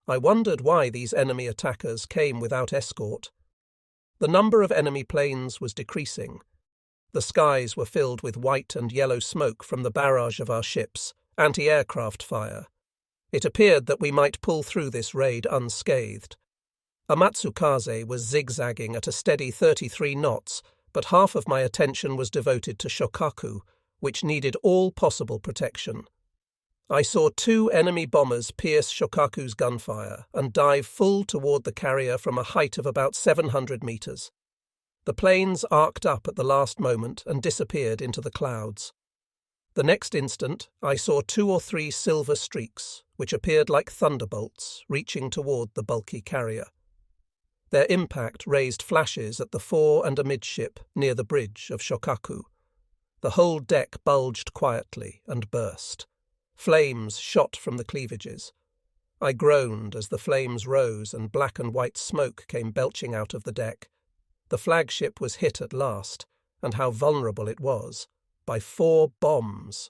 I wondered why these enemy attackers came without escort. The number of enemy planes was decreasing. The skies were filled with white and yellow smoke from the barrage of our ships, anti-aircraft fire. It appeared that we might pull through this raid unscathed. Amatsukaze was zigzagging at a steady 33 knots, but half of my attention was devoted to Shokaku, which needed all possible protection. I saw 2 enemy bombers pierce Shokaku's gunfire and dive full toward the carrier from a height of about 700 meters. The planes arced up at the last moment and disappeared into the clouds. The next instant, I saw 2 or 3 silver streaks, which appeared like thunderbolts, reaching toward the bulky carrier. Their impact raised flashes at the fore and amidship near the bridge of Shokaku. The whole deck bulged quietly and burst. Flames shot from the cleavages. I groaned as the flames rose and black and white smoke came belching out of the deck. The flagship was hit at last, and how vulnerable it was, by 4 bombs.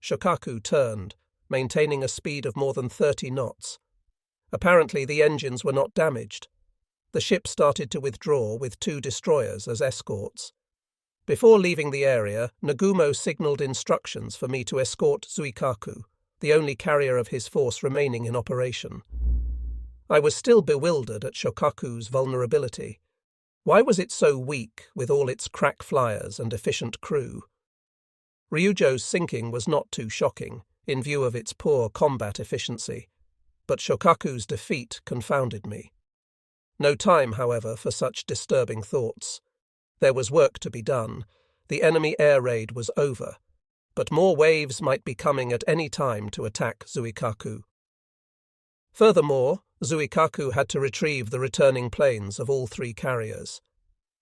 Shokaku turned, maintaining a speed of more than 30 knots. Apparently the engines were not damaged. The ship started to withdraw with 2 destroyers as escorts. Before leaving the area, Nagumo signalled instructions for me to escort Zuikaku, the only carrier of his force remaining in operation. I was still bewildered at Shokaku's vulnerability. Why was it so weak with all its crack flyers and efficient crew? Ryujo's sinking was not too shocking, in view of its poor combat efficiency, but Shokaku's defeat confounded me. No time, however, for such disturbing thoughts. There was work to be done. The enemy air raid was over, but more waves might be coming at any time to attack Zuikaku. Furthermore, Zuikaku had to retrieve the returning planes of all 3 carriers.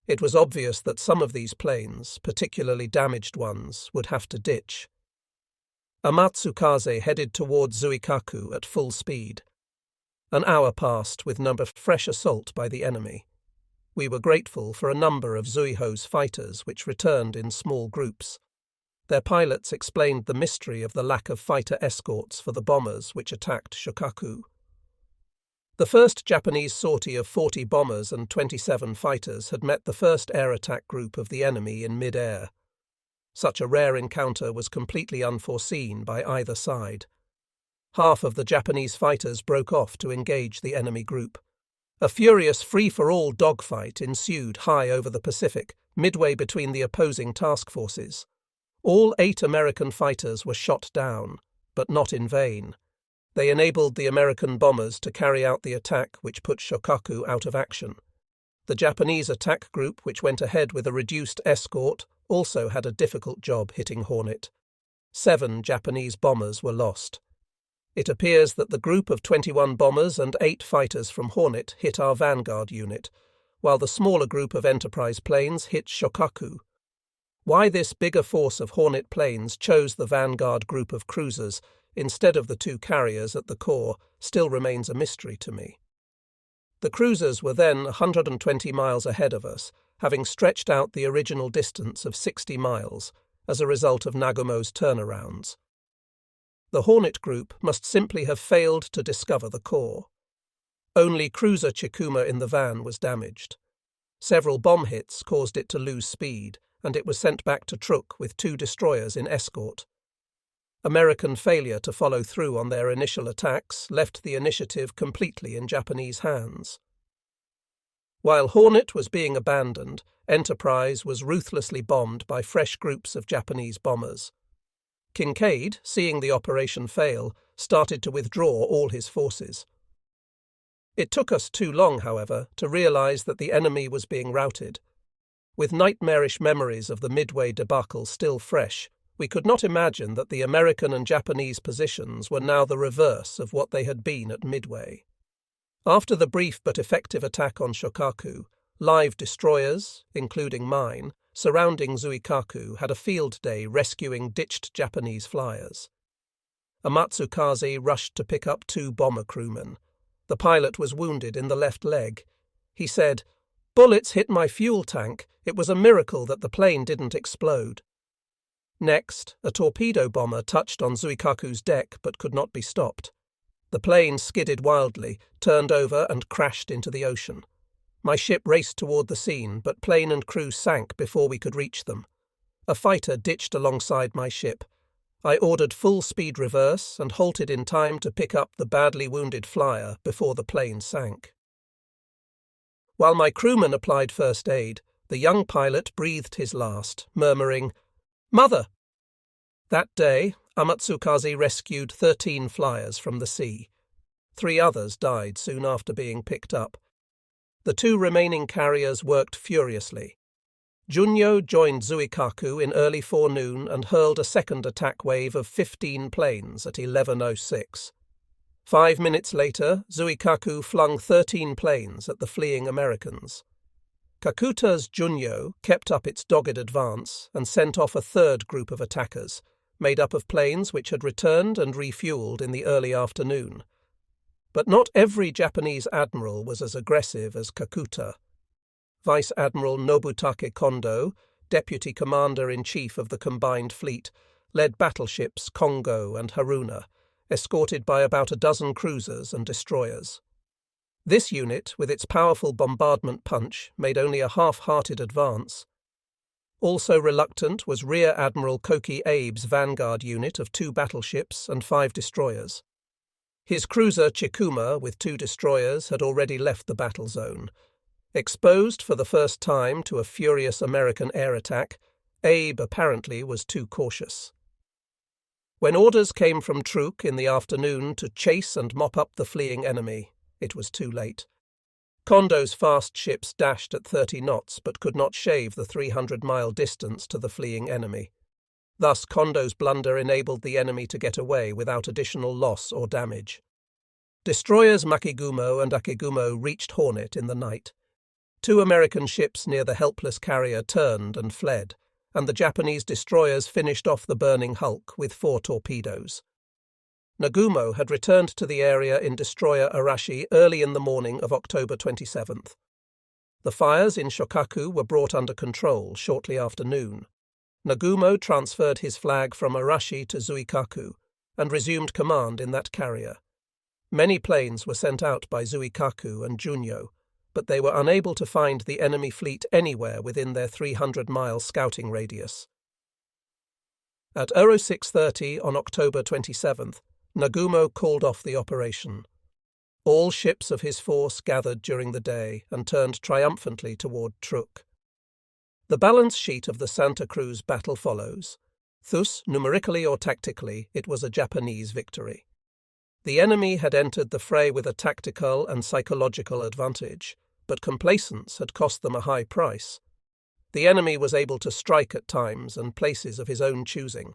It was obvious that some of these planes, particularly damaged ones, would have to ditch. Amatsukaze headed toward Zuikaku at full speed. An hour passed with no fresh assault by the enemy. We were grateful for a number of Zuiho's fighters which returned in small groups. Their pilots explained the mystery of the lack of fighter escorts for the bombers which attacked Shokaku. The first Japanese sortie of 40 bombers and 27 fighters had met the first air attack group of the enemy in mid-air. Such a rare encounter was completely unforeseen by either side. Half of the Japanese fighters broke off to engage the enemy group. A furious free-for-all dogfight ensued high over the Pacific, midway between the opposing task forces. All 8 American fighters were shot down, but not in vain. They enabled the American bombers to carry out the attack which put Shokaku out of action. The Japanese attack group, which went ahead with a reduced escort, also had a difficult job hitting Hornet. 7 Japanese bombers were lost. It appears that the group of 21 bombers and 8 fighters from Hornet hit our vanguard unit, while the smaller group of Enterprise planes hit Shokaku. Why this bigger force of Hornet planes chose the vanguard group of cruisers instead of the 2 carriers at the core still remains a mystery to me. The cruisers were then 120 miles ahead of us, having stretched out the original distance of 60 miles as a result of Nagumo's turnarounds. The Hornet group must simply have failed to discover the core. Only cruiser Chikuma in the van was damaged. Several bomb hits caused it to lose speed, and it was sent back to Truk with 2 destroyers in escort. American failure to follow through on their initial attacks left the initiative completely in Japanese hands. While Hornet was being abandoned, Enterprise was ruthlessly bombed by fresh groups of Japanese bombers. Kincaid, seeing the operation fail, started to withdraw all his forces. It took us too long, however, to realize that the enemy was being routed. With nightmarish memories of the Midway debacle still fresh, we could not imagine that the American and Japanese positions were now the reverse of what they had been at Midway. After the brief but effective attack on Shokaku, live destroyers, including mine, surrounding Zuikaku had a field day rescuing ditched Japanese flyers. A Matsukaze rushed to pick up 2 bomber crewmen. The pilot was wounded in the left leg. He said, "Bullets hit my fuel tank. It was a miracle that the plane didn't explode." Next, a torpedo bomber touched on Zuikaku's deck but could not be stopped. The plane skidded wildly, turned over and crashed into the ocean. My ship raced toward the scene, but plane and crew sank before we could reach them. A fighter ditched alongside my ship. I ordered full-speed reverse and halted in time to pick up the badly wounded flyer before the plane sank. While my crewman applied first aid, the young pilot breathed his last, murmuring, "Mother!" That day, Amatsukaze rescued 13 flyers from the sea. 3 others died soon after being picked up. The 2 remaining carriers worked furiously. Junyo joined Zuikaku in early forenoon and hurled a second attack wave of 15 planes at 11:06. 5 minutes later, Zuikaku flung 13 planes at the fleeing Americans. Kakuta's Junyo kept up its dogged advance and sent off a third group of attackers, made up of planes which had returned and refueled in the early afternoon. But not every Japanese admiral was as aggressive as Kakuta. Vice Admiral Nobutake Kondo, Deputy Commander-in-Chief of the Combined Fleet, led battleships Kongo and Haruna, escorted by about a dozen cruisers and destroyers. This unit, with its powerful bombardment punch, made only a half-hearted advance. Also reluctant was Rear Admiral Koki Abe's vanguard unit of 2 battleships and 5 destroyers. His cruiser Chikuma, with 2 destroyers, had already left the battle zone. Exposed for the first time to a furious American air attack, Abe apparently was too cautious. When orders came from Truk in the afternoon to chase and mop up the fleeing enemy, it was too late. Kondo's fast ships dashed at 30 knots but could not shave the 300-mile distance to the fleeing enemy. Thus, Kondo's blunder enabled the enemy to get away without additional loss or damage. Destroyers Makigumo and Akigumo reached Hornet in the night. 2 American ships near the helpless carrier turned and fled, and the Japanese destroyers finished off the burning hulk with 4 torpedoes. Nagumo had returned to the area in destroyer Arashi early in the morning of October 27th. The fires in Shokaku were brought under control shortly after noon. Nagumo transferred his flag from Arashi to Zuikaku and resumed command in that carrier. Many planes were sent out by Zuikaku and Junyo, but they were unable to find the enemy fleet anywhere within their 300-mile scouting radius. At 06:30 on October 27th, Nagumo called off the operation. All ships of his force gathered during the day and turned triumphantly toward Truk. The balance sheet of the Santa Cruz battle follows. Thus, numerically or tactically, it was a Japanese victory. The enemy had entered the fray with a tactical and psychological advantage, but complacence had cost them a high price. The enemy was able to strike at times and places of his own choosing.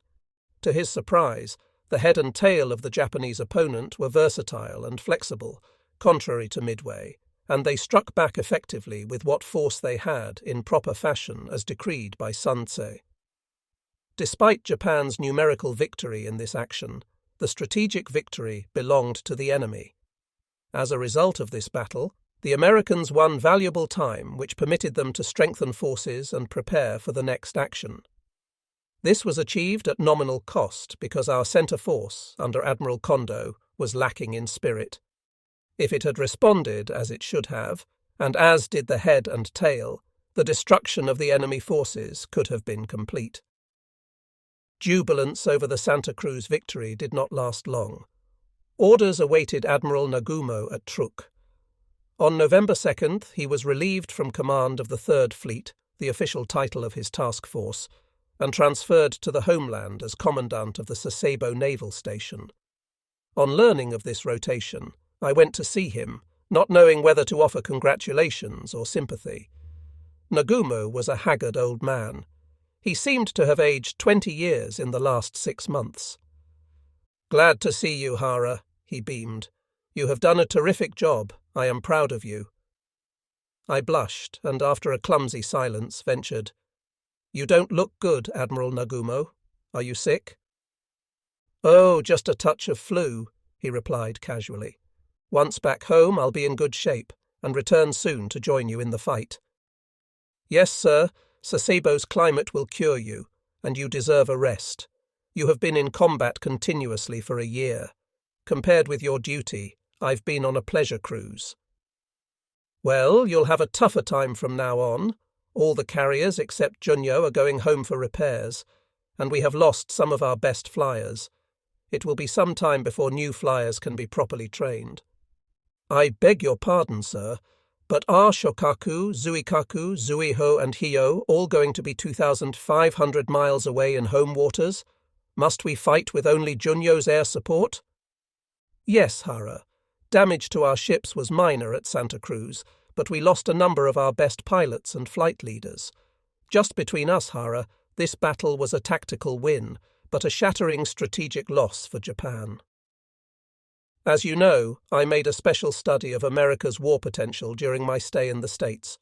To his surprise, the head and tail of the Japanese opponent were versatile and flexible, contrary to Midway, and they struck back effectively with what force they had in proper fashion as decreed by Sun Tse. Despite Japan's numerical victory in this action, the strategic victory belonged to the enemy. As a result of this battle, the Americans won valuable time which permitted them to strengthen forces and prepare for the next action. This was achieved at nominal cost because our centre force, under Admiral Kondo, was lacking in spirit. If it had responded as it should have, and as did the head and tail, the destruction of the enemy forces could have been complete. Jubilance over the Santa Cruz victory did not last long. Orders awaited Admiral Nagumo at Truk. On November 2nd, he was relieved from command of the Third Fleet, the official title of his task force, and transferred to the homeland as commandant of the Sasebo Naval Station. On learning of this rotation, I went to see him, not knowing whether to offer congratulations or sympathy. Nagumo was a haggard old man. He seemed to have aged 20 years in the last 6 months. "Glad to see you, Hara," he beamed. "You have done a terrific job. I am proud of you." I blushed, and after a clumsy silence ventured, "You don't look good, Admiral Nagumo. Are you sick?" "Oh, just a touch of flu," he replied casually. "Once back home, I'll be in good shape, and return soon to join you in the fight." "Yes, sir, Sasebo's climate will cure you, and you deserve a rest. You have been in combat continuously for a year. Compared with your duty, I've been on a pleasure cruise." "Well, you'll have a tougher time from now on. All the carriers except Junyo are going home for repairs, and we have lost some of our best flyers. It will be some time before new flyers can be properly trained." "I beg your pardon, sir, but are Shokaku, Zuikaku, Zuiho, and Hio all going to be 2,500 miles away in home waters? Must we fight with only Junyo's air support?" "Yes, Hara. Damage to our ships was minor at Santa Cruz, but we lost a number of our best pilots and flight leaders. Just between us, Hara, this battle was a tactical win, but a shattering strategic loss for Japan. As you know, I made a special study of America's war potential during my stay in the States.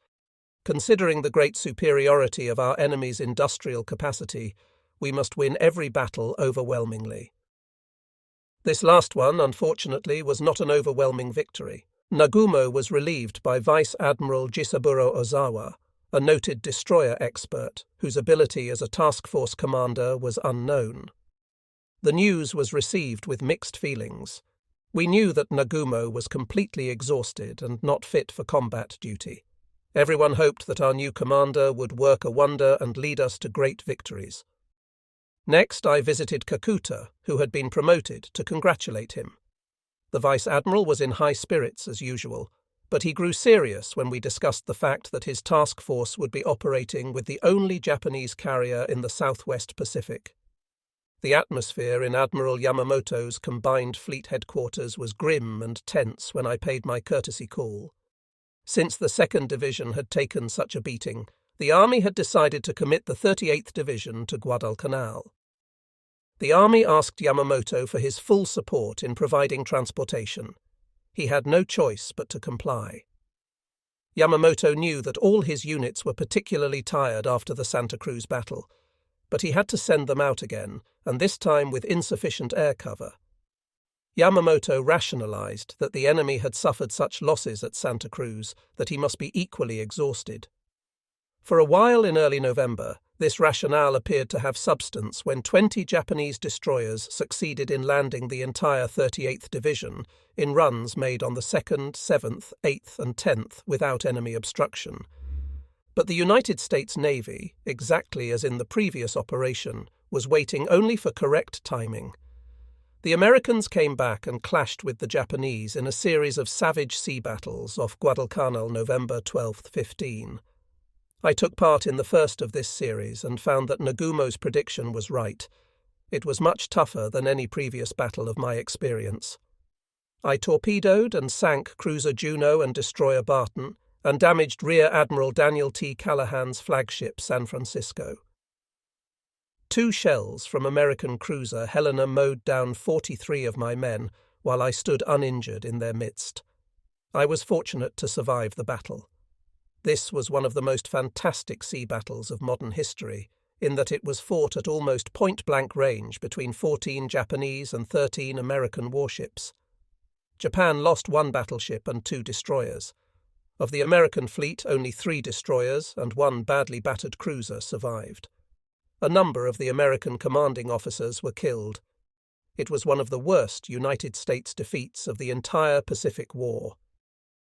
Considering the great superiority of our enemy's industrial capacity, we must win every battle overwhelmingly. This last one, unfortunately, was not an overwhelming victory. Nagumo was relieved by Vice Admiral Jisaburo Ozawa, a noted destroyer expert whose ability as a task force commander was unknown. The news was received with mixed feelings. We knew that Nagumo was completely exhausted and not fit for combat duty. Everyone hoped that our new commander would work a wonder and lead us to great victories. Next, I visited Kakuta, who had been promoted, to congratulate him. The Vice Admiral was in high spirits as usual, but he grew serious when we discussed the fact that his task force would be operating with the only Japanese carrier in the Southwest Pacific. The atmosphere in Admiral Yamamoto's combined fleet headquarters was grim and tense when I paid my courtesy call. Since the 2nd Division had taken such a beating, the Army had decided to commit the 38th Division to Guadalcanal. The Army asked Yamamoto for his full support in providing transportation. He had no choice but to comply. Yamamoto knew that all his units were particularly tired after the Santa Cruz battle, but he had to send them out again, and this time with insufficient air cover. Yamamoto rationalized that the enemy had suffered such losses at Santa Cruz that he must be equally exhausted. For a while in early November, this rationale appeared to have substance when 20 Japanese destroyers succeeded in landing the entire 38th Division in runs made on the 2nd, 7th, 8th and 10th without enemy obstruction. But the United States Navy, exactly as in the previous operation, was waiting only for correct timing. The Americans came back and clashed with the Japanese in a series of savage sea battles off Guadalcanal November 12-15. I took part in the first of this series and found that Nagumo's prediction was right. It was much tougher than any previous battle of my experience. I torpedoed and sank cruiser Juno and destroyer Barton, and damaged Rear Admiral Daniel T. Callahan's flagship San Francisco. 2 shells from American cruiser Helena mowed down 43 of my men, while I stood uninjured in their midst. I was fortunate to survive the battle. This was one of the most fantastic sea battles of modern history, in that it was fought at almost point-blank range between 14 Japanese and 13 American warships. Japan lost 1 battleship and 2 destroyers. Of the American fleet, only 3 destroyers and 1 badly battered cruiser survived. a number of the American commanding officers were killed. It was one of the worst United States defeats of the entire Pacific War.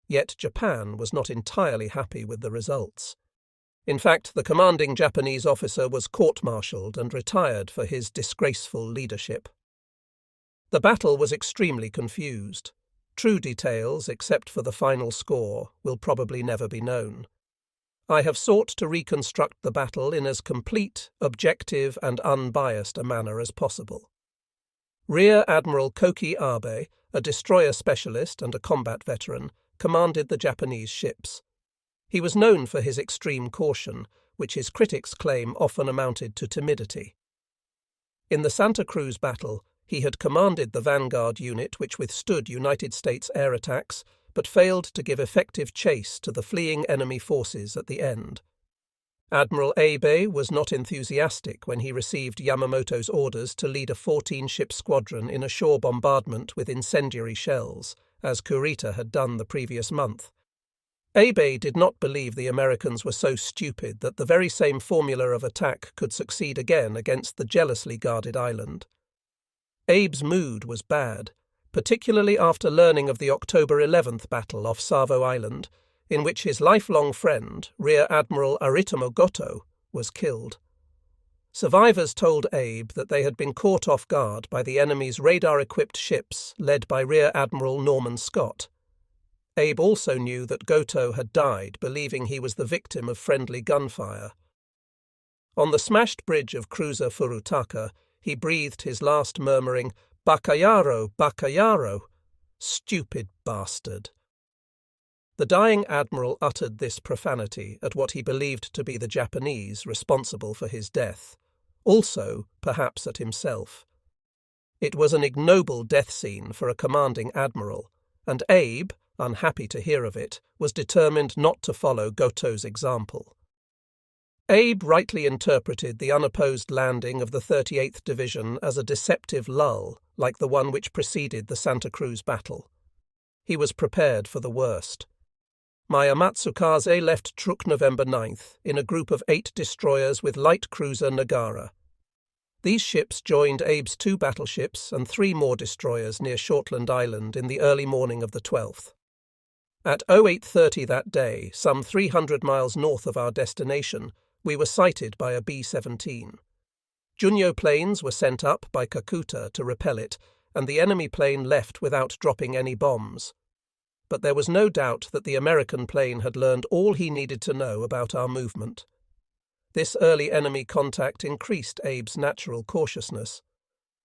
Yet Japan was not entirely happy with the results. In fact, the commanding Japanese officer was court-martialed and retired for his disgraceful leadership. The battle was extremely confused. True details, except for the final score, will probably never be known. I have sought to reconstruct the battle in as complete, objective, and unbiased a manner as possible. Rear Admiral Koki Abe, a destroyer specialist and a combat veteran, commanded the Japanese ships. He was known for his extreme caution, which his critics claim often amounted to timidity. In the Santa Cruz battle, he had commanded the vanguard unit which withstood United States air attacks, but failed to give effective chase to the fleeing enemy forces at the end. Admiral Abe was not enthusiastic when he received Yamamoto's orders to lead a 14-ship squadron in a shore bombardment with incendiary shells, as Kurita had done the previous month. Abe did not believe the Americans were so stupid that the very same formula of attack could succeed again against the jealously guarded island. Abe's mood was bad, particularly after learning of the October 11th battle off Savo Island, in which his lifelong friend, Rear Admiral Aritomo Goto, was killed. Survivors told Abe that they had been caught off guard by the enemy's radar-equipped ships led by Rear Admiral Norman Scott. Abe also knew that Goto had died, believing he was the victim of friendly gunfire. On the smashed bridge of cruiser Furutaka, he breathed his last, murmuring, "Bakayaro, Bakayaro! Stupid bastard!" The dying admiral uttered this profanity at what he believed to be the Japanese responsible for his death, also, perhaps, at himself. It was an ignoble death scene for a commanding admiral, and Abe, unhappy to hear of it, was determined not to follow Goto's example. Abe rightly interpreted the unopposed landing of the 38th Division as a deceptive lull, like the one which preceded the Santa Cruz battle. He was prepared for the worst. My Amatsukaze left Truk November 9th in a group of 8 destroyers with light cruiser Nagara. These ships joined Abe's 2 battleships and 3 more destroyers near Shortland Island in the early morning of the 12th. At 08:30 that day, some 300 miles north of our destination, we were sighted by a B-17. Junyo planes were sent up by Kakuta to repel it, and the enemy plane left without dropping any bombs. But there was no doubt that the American plane had learned all he needed to know about our movement. This early enemy contact increased Abe's natural cautiousness.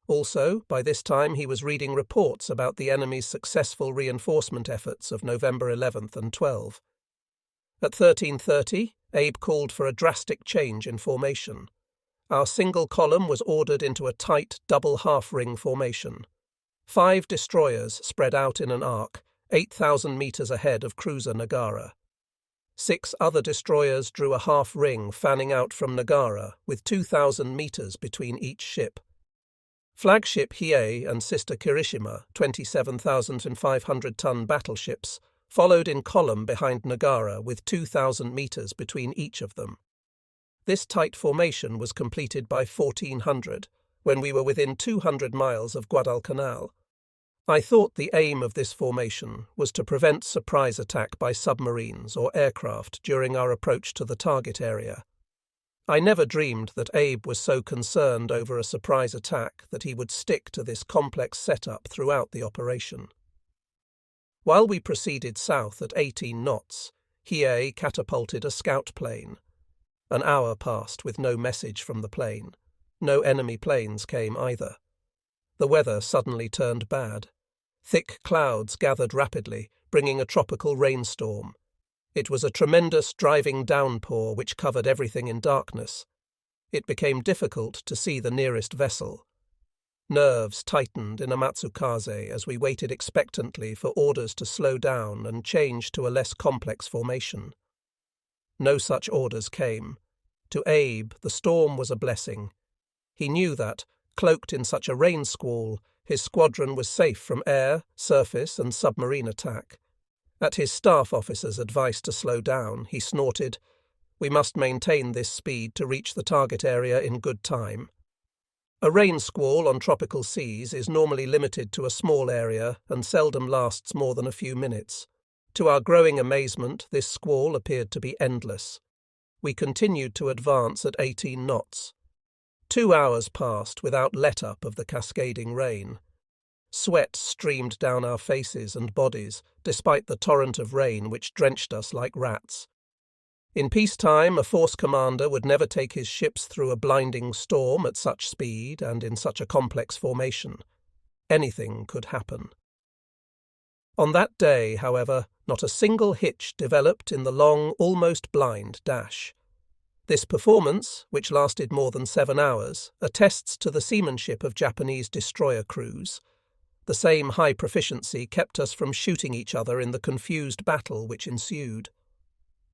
Also, by this time he was reading reports about the enemy's successful reinforcement efforts of November 11th and 12. At 13:30, Abe called for a drastic change in formation. Our single column was ordered into a tight double half-ring formation. 5 destroyers spread out in an arc, 8,000 meters ahead of cruiser Nagara. 6 other destroyers drew a half-ring fanning out from Nagara, with 2,000 meters between each ship. Flagship Hiei and sister Kirishima, 27,500-ton battleships, followed in column behind Nagara with 2,000 meters between each of them. This tight formation was completed by 1400, when we were within 200 miles of Guadalcanal. I thought the aim of this formation was to prevent surprise attack by submarines or aircraft during our approach to the target area. I never dreamed that Abe was so concerned over a surprise attack that he would stick to this complex setup throughout the operation. While we proceeded south at 18 knots, Hiei catapulted a scout plane. An hour passed with no message from the plane. No enemy planes came either. The weather suddenly turned bad. Thick clouds gathered rapidly, bringing a tropical rainstorm. It was a tremendous driving downpour which covered everything in darkness. It became difficult to see the nearest vessel. Nerves tightened in Amatsukaze as we waited expectantly for orders to slow down and change to a less complex formation. No such orders came. To Abe, the storm was a blessing. He knew that, cloaked in such a rain squall, his squadron was safe from air, surface, and submarine attack. At his staff officer's advice to slow down, he snorted, We must maintain this speed to reach the target area in good time. A rain squall on tropical seas is normally limited to a small area and seldom lasts more than a few minutes. To our growing amazement, this squall appeared to be endless. We continued to advance at 18 knots. 2 hours passed without let-up of the cascading rain. Sweat streamed down our faces and bodies, despite the torrent of rain which drenched us like rats. In peacetime, a force commander would never take his ships through a blinding storm at such speed and in such a complex formation. Anything could happen. On that day, however, not a single hitch developed in the long, almost blind dash. This performance, which lasted more than 7 hours, attests to the seamanship of Japanese destroyer crews. The same high proficiency kept us from shooting each other in the confused battle which ensued.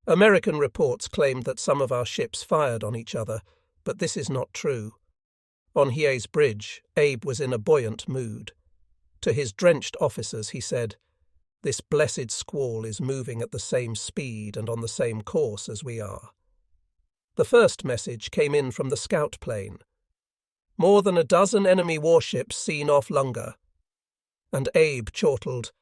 American reports claimed that some of our ships fired on each other, but this is not true. On Hiei's bridge, Abe was in a buoyant mood. To his drenched officers he said, "This blessed squall is moving at the same speed and on the same course as we are." The first message came in from the scout plane. "More than a dozen enemy warships seen off Lunga." And Abe chortled,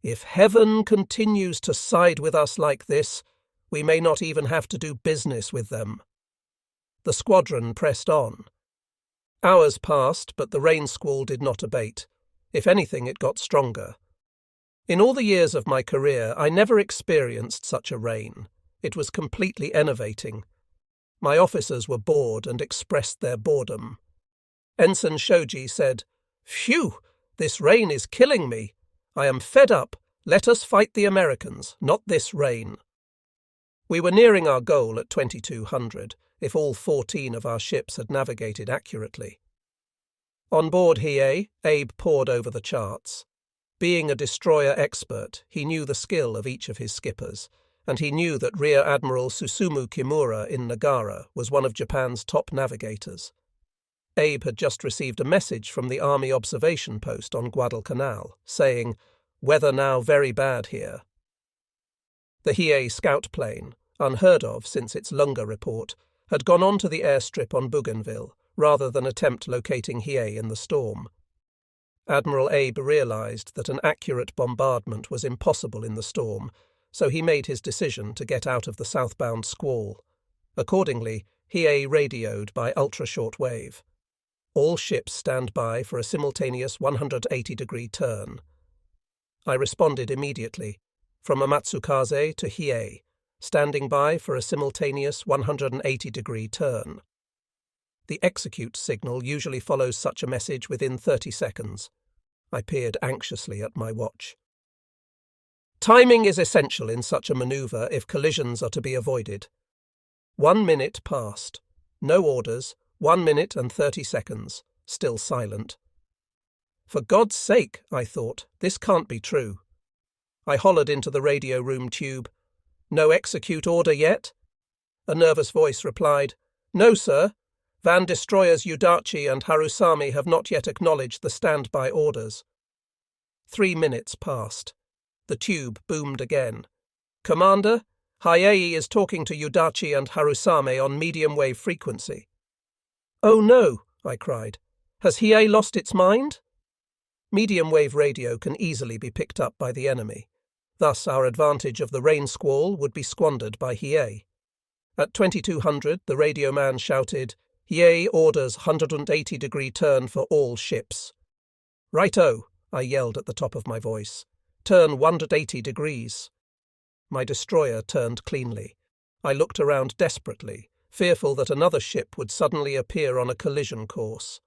"If heaven continues to side with us like this, we may not even have to do business with them." The squadron pressed on. Hours passed, but the rain squall did not abate. If anything, it got stronger. In all the years of my career, I never experienced such a rain. It was completely enervating. My officers were bored and expressed their boredom. Ensign Shoji said, "Phew, this rain is killing me. I am fed up. Let us fight the Americans, not this rain." We were nearing our goal at 2200, if all 14 of our ships had navigated accurately. On board Hiei, Abe pored over the charts. Being a destroyer expert, he knew the skill of each of his skippers, and he knew that Rear Admiral Susumu Kimura in Nagara was one of Japan's top navigators. Abe had just received a message from the Army observation post on Guadalcanal, saying, "Weather now very bad here." The Hiei scout plane, unheard of since its Lunga report, had gone on to the airstrip on Bougainville, rather than attempt locating Hiei in the storm. Admiral Abe realized that an accurate bombardment was impossible in the storm, so he made his decision to get out of the southbound squall. Accordingly, Hiei radioed by ultra-short wave. "All ships stand by for a simultaneous 180-degree turn." I responded immediately, from Amatsukaze to Hiei, standing by for a simultaneous 180-degree turn. The execute signal usually follows such a message within 30 seconds. I peered anxiously at my watch. Timing is essential in such a maneuver if collisions are to be avoided. 1 minute passed. No orders, 1 minute and 30 seconds, still silent. For God's sake, I thought, this can't be true. I hollered into the radio room tube. "No execute order yet?" A nervous voice replied, "No, sir. Van destroyers Yudachi and Harusami have not yet acknowledged the standby orders." 3 minutes passed. The tube boomed again. "Commander, Hiei is talking to Yudachi and Harusame on medium-wave frequency." "Oh no," I cried. "Has Hiei lost its mind?" Medium-wave radio can easily be picked up by the enemy. Thus our advantage of the rain squall would be squandered by Hiei. At 2200, the radio man shouted, "Hiei orders 180-degree turn for all ships." "Righto," I yelled at the top of my voice. "Turn 180 degrees." My destroyer turned cleanly. I looked around desperately, fearful that another ship would suddenly appear on a collision course.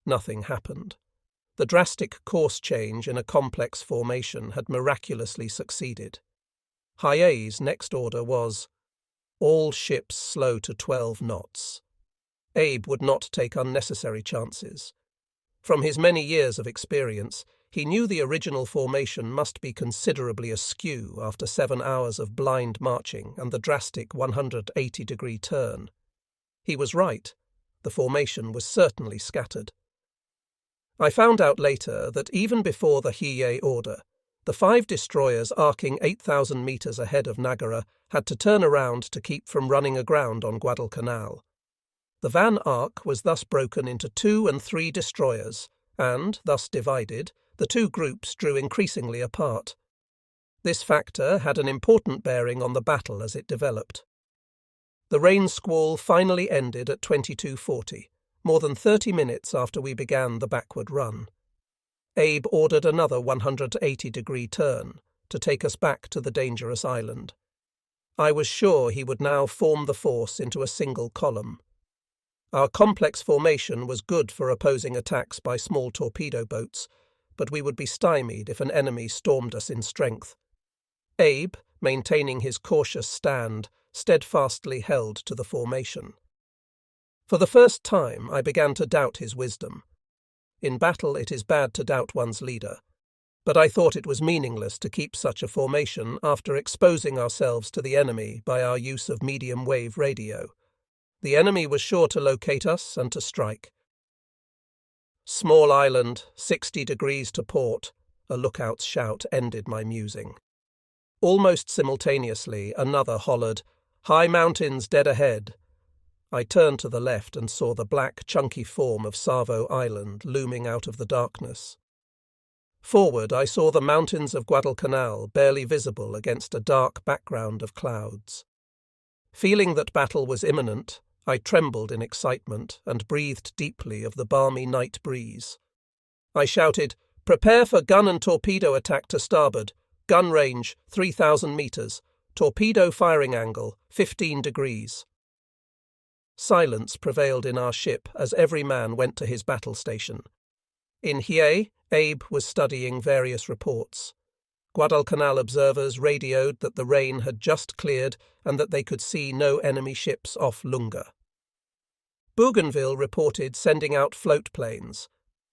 Nothing happened. The drastic course change in a complex formation had miraculously succeeded. Hiei's next order was, "All ships slow to 12 knots." Abe would not take unnecessary chances. From his many years of experience, he knew the original formation must be considerably askew after 7 hours of blind marching and the drastic 180-degree turn. He was right. The formation was certainly scattered. I found out later that even before the Hiei order, The 5 destroyers arcing 8,000 meters ahead of Nagara had to turn around to keep from running aground on Guadalcanal. The van arc was thus broken into 2 and 3 destroyers, and, thus divided, the 2 groups drew increasingly apart. This factor had an important bearing on the battle as it developed. The rain squall finally ended at 22:40, more than 30 minutes after we began the backward run. Abe ordered another 180-degree turn to take us back to the dangerous island. I was sure he would now form the force into a single column. Our complex formation was good for opposing attacks by small torpedo boats, but we would be stymied if an enemy stormed us in strength. Abe, maintaining his cautious stand, steadfastly held to the formation. For the first time I began to doubt his wisdom. In battle it is bad to doubt one's leader, but I thought it was meaningless to keep such a formation after exposing ourselves to the enemy by our use of medium-wave radio. The enemy was sure to locate us and to strike. "Small island, 60 degrees to port," a lookout's shout ended my musing. Almost simultaneously another hollered, "High mountains dead ahead." I turned to the left and saw the black, chunky form of Savo Island looming out of the darkness. Forward I saw the mountains of Guadalcanal barely visible against a dark background of clouds. Feeling that battle was imminent, I trembled in excitement and breathed deeply of the balmy night breeze. I shouted, "Prepare for gun and torpedo attack to starboard. Gun range, 3,000 meters. Torpedo firing angle, 15 degrees. Silence prevailed in our ship as every man went to his battle station. In Hiei, Abe was studying various reports. Guadalcanal observers radioed that the rain had just cleared and that they could see no enemy ships off Lunga. Bougainville reported sending out float planes.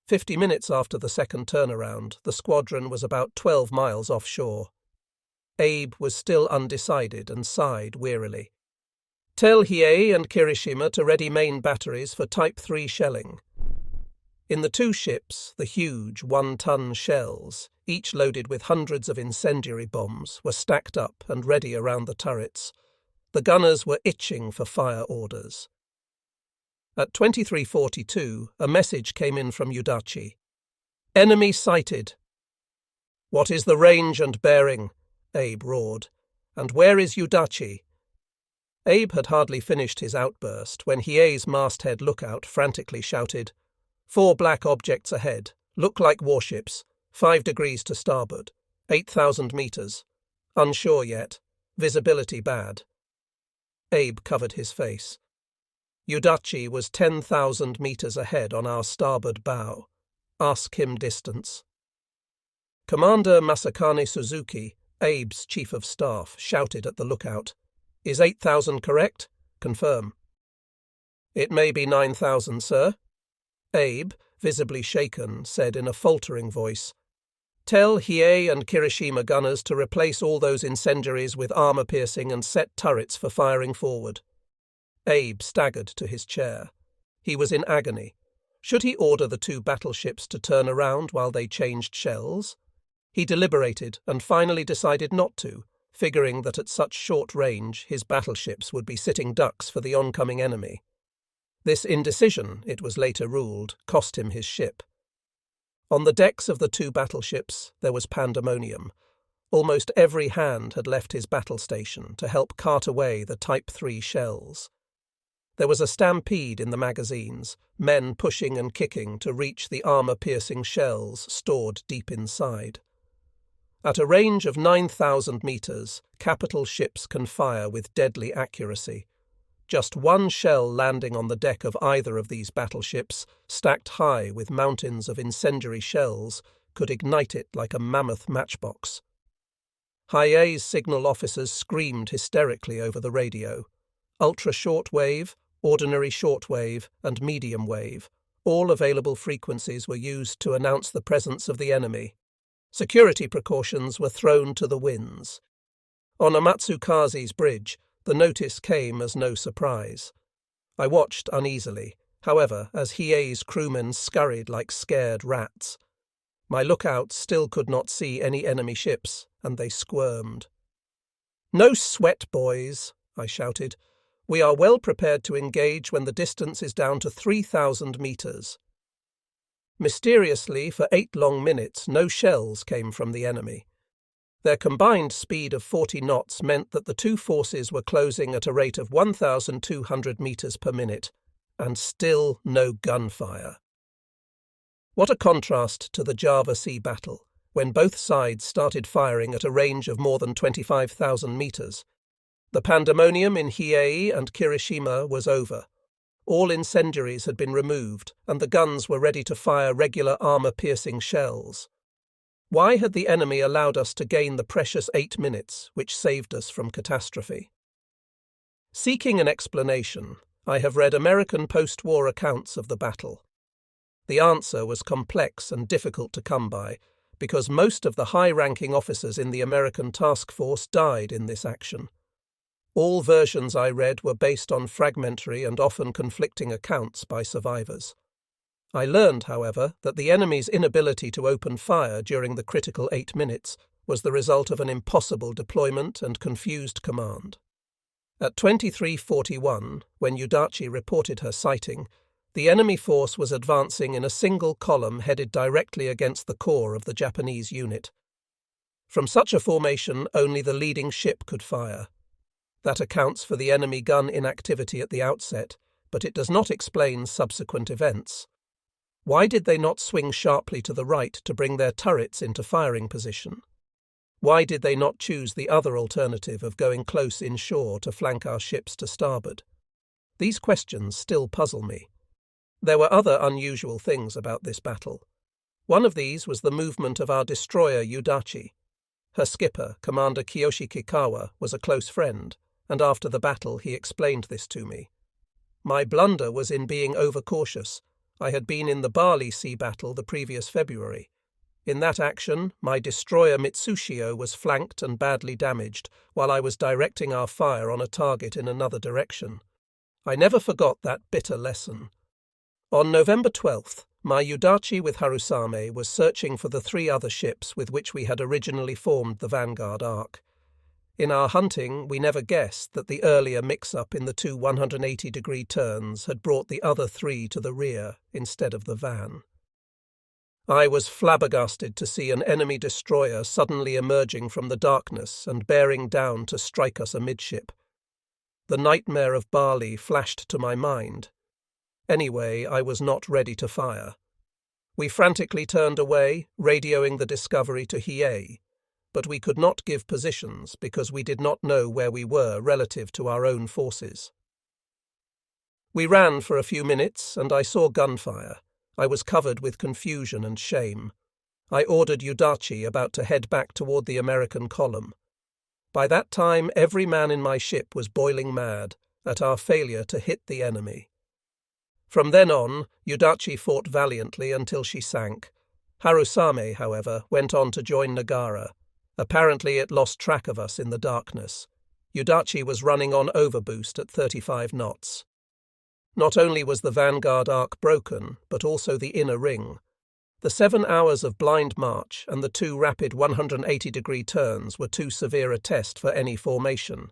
50 minutes after the second turnaround, the squadron was about 12 miles offshore. Abe was still undecided and sighed wearily. "Tell Hiei and Kirishima to ready main batteries for Type 3 shelling." In the 2 ships, the huge 1-ton shells, each loaded with hundreds of incendiary bombs, were stacked up and ready around the turrets. The gunners were itching for fire orders. At 23:42, a message came in from Udachi. "Enemy sighted." "What is the range and bearing?" Abe roared. "And where is Udachi?" Abe had hardly finished his outburst when Hiei's masthead lookout frantically shouted, "4 black objects ahead, look like warships, 5 degrees to starboard, 8,000 meters. Unsure yet, visibility bad." Abe covered his face. Udachi was 10,000 meters ahead on our starboard bow. Ask him distance. Commander Masakane Suzuki, Abe's chief of staff, shouted at the lookout, "Is 8,000 correct? Confirm." "It may be 9,000, sir." Abe, visibly shaken, said in a faltering voice, "Tell Hiei and Kirishima gunners to replace all those incendiaries with armor-piercing and set turrets for firing forward." Abe staggered to his chair. He was in agony. Should he order the 2 battleships to turn around while they changed shells? He deliberated and finally decided not to, figuring that at such short range his battleships would be sitting ducks for the oncoming enemy. This indecision, it was later ruled, cost him his ship. On the decks of the 2 battleships there was pandemonium. Almost every hand had left his battle station to help cart away the Type 3 shells. There was a stampede in the magazines, men pushing and kicking to reach the armor-piercing shells stored deep inside. At a range of 9,000 meters, capital ships can fire with deadly accuracy. Just 1 shell landing on the deck of either of these battleships, stacked high with mountains of incendiary shells, could ignite it like a mammoth matchbox. Hiei's signal officers screamed hysterically over the radio. Ultra-shortwave, ordinary shortwave, and medium wave, all available frequencies were used to announce the presence of the enemy. Security precautions were thrown to the winds. On Amatsukaze's bridge, the notice came as no surprise. I watched uneasily, however, as Hiei's crewmen scurried like scared rats. My lookouts still could not see any enemy ships, and they squirmed. "No sweat, boys," I shouted. "We are well prepared to engage when the distance is down to 3,000 meters." Mysteriously, for 8 long minutes, no shells came from the enemy. Their combined speed of 40 knots meant that the two forces were closing at a rate of 1,200 meters per minute, and still no gunfire. What a contrast to the Java Sea battle, when both sides started firing at a range of more than 25,000 meters. The pandemonium in Hiei and Kirishima was over. All incendiaries had been removed, and the guns were ready to fire regular armor-piercing shells. Why had the enemy allowed us to gain the precious 8 minutes, which saved us from catastrophe? Seeking an explanation, I have read American post-war accounts of the battle. The answer was complex and difficult to come by, because most of the high-ranking officers in the American task force died in this action. All versions I read were based on fragmentary and often conflicting accounts by survivors. I learned, however, that the enemy's inability to open fire during the critical 8 minutes was the result of an impossible deployment and confused command. At 23:41, when Udachi reported her sighting, the enemy force was advancing in a single column headed directly against the core of the Japanese unit. From such a formation, only the leading ship could fire. That accounts for the enemy gun inactivity at the outset, but it does not explain subsequent events. Why did they not swing sharply to the right to bring their turrets into firing position? Why did they not choose the other alternative of going close inshore to flank our ships to starboard? These questions still puzzle me. There were other unusual things about this battle. One of these was the movement of our destroyer Udachi. Her skipper, Commander Kiyoshi Kikawa, was a close friend, and after the battle he explained this to me. My blunder was in being overcautious. I had been in the Bali Sea battle the previous February. In that action, my destroyer Mitsushio was flanked and badly damaged, while I was directing our fire on a target in another direction. I never forgot that bitter lesson. On November 12th, my Udachi with Harusame was searching for the 3 other ships with which we had originally formed the vanguard arc. In our hunting, we never guessed that the earlier mix-up in the 2 180-degree turns had brought the other 3 to the rear instead of the van. I was flabbergasted to see an enemy destroyer suddenly emerging from the darkness and bearing down to strike us amidship. The nightmare of Bali flashed to my mind. Anyway, I was not ready to fire. We frantically turned away, radioing the discovery to Hiei, but we could not give positions because we did not know where we were relative to our own forces. We ran for a few minutes, and I saw gunfire. I was covered with confusion and shame. I ordered Udachi about to head back toward the American column. By that time, every man in my ship was boiling mad at our failure to hit the enemy. From then on, Udachi fought valiantly until she sank. Harusame, however, went on to join Nagara. Apparently it lost track of us in the darkness. Udachi was running on overboost at 35 knots. Not only was the vanguard arc broken, but also the inner ring. The 7 hours of blind march and the 2 rapid 180-degree turns were too severe a test for any formation.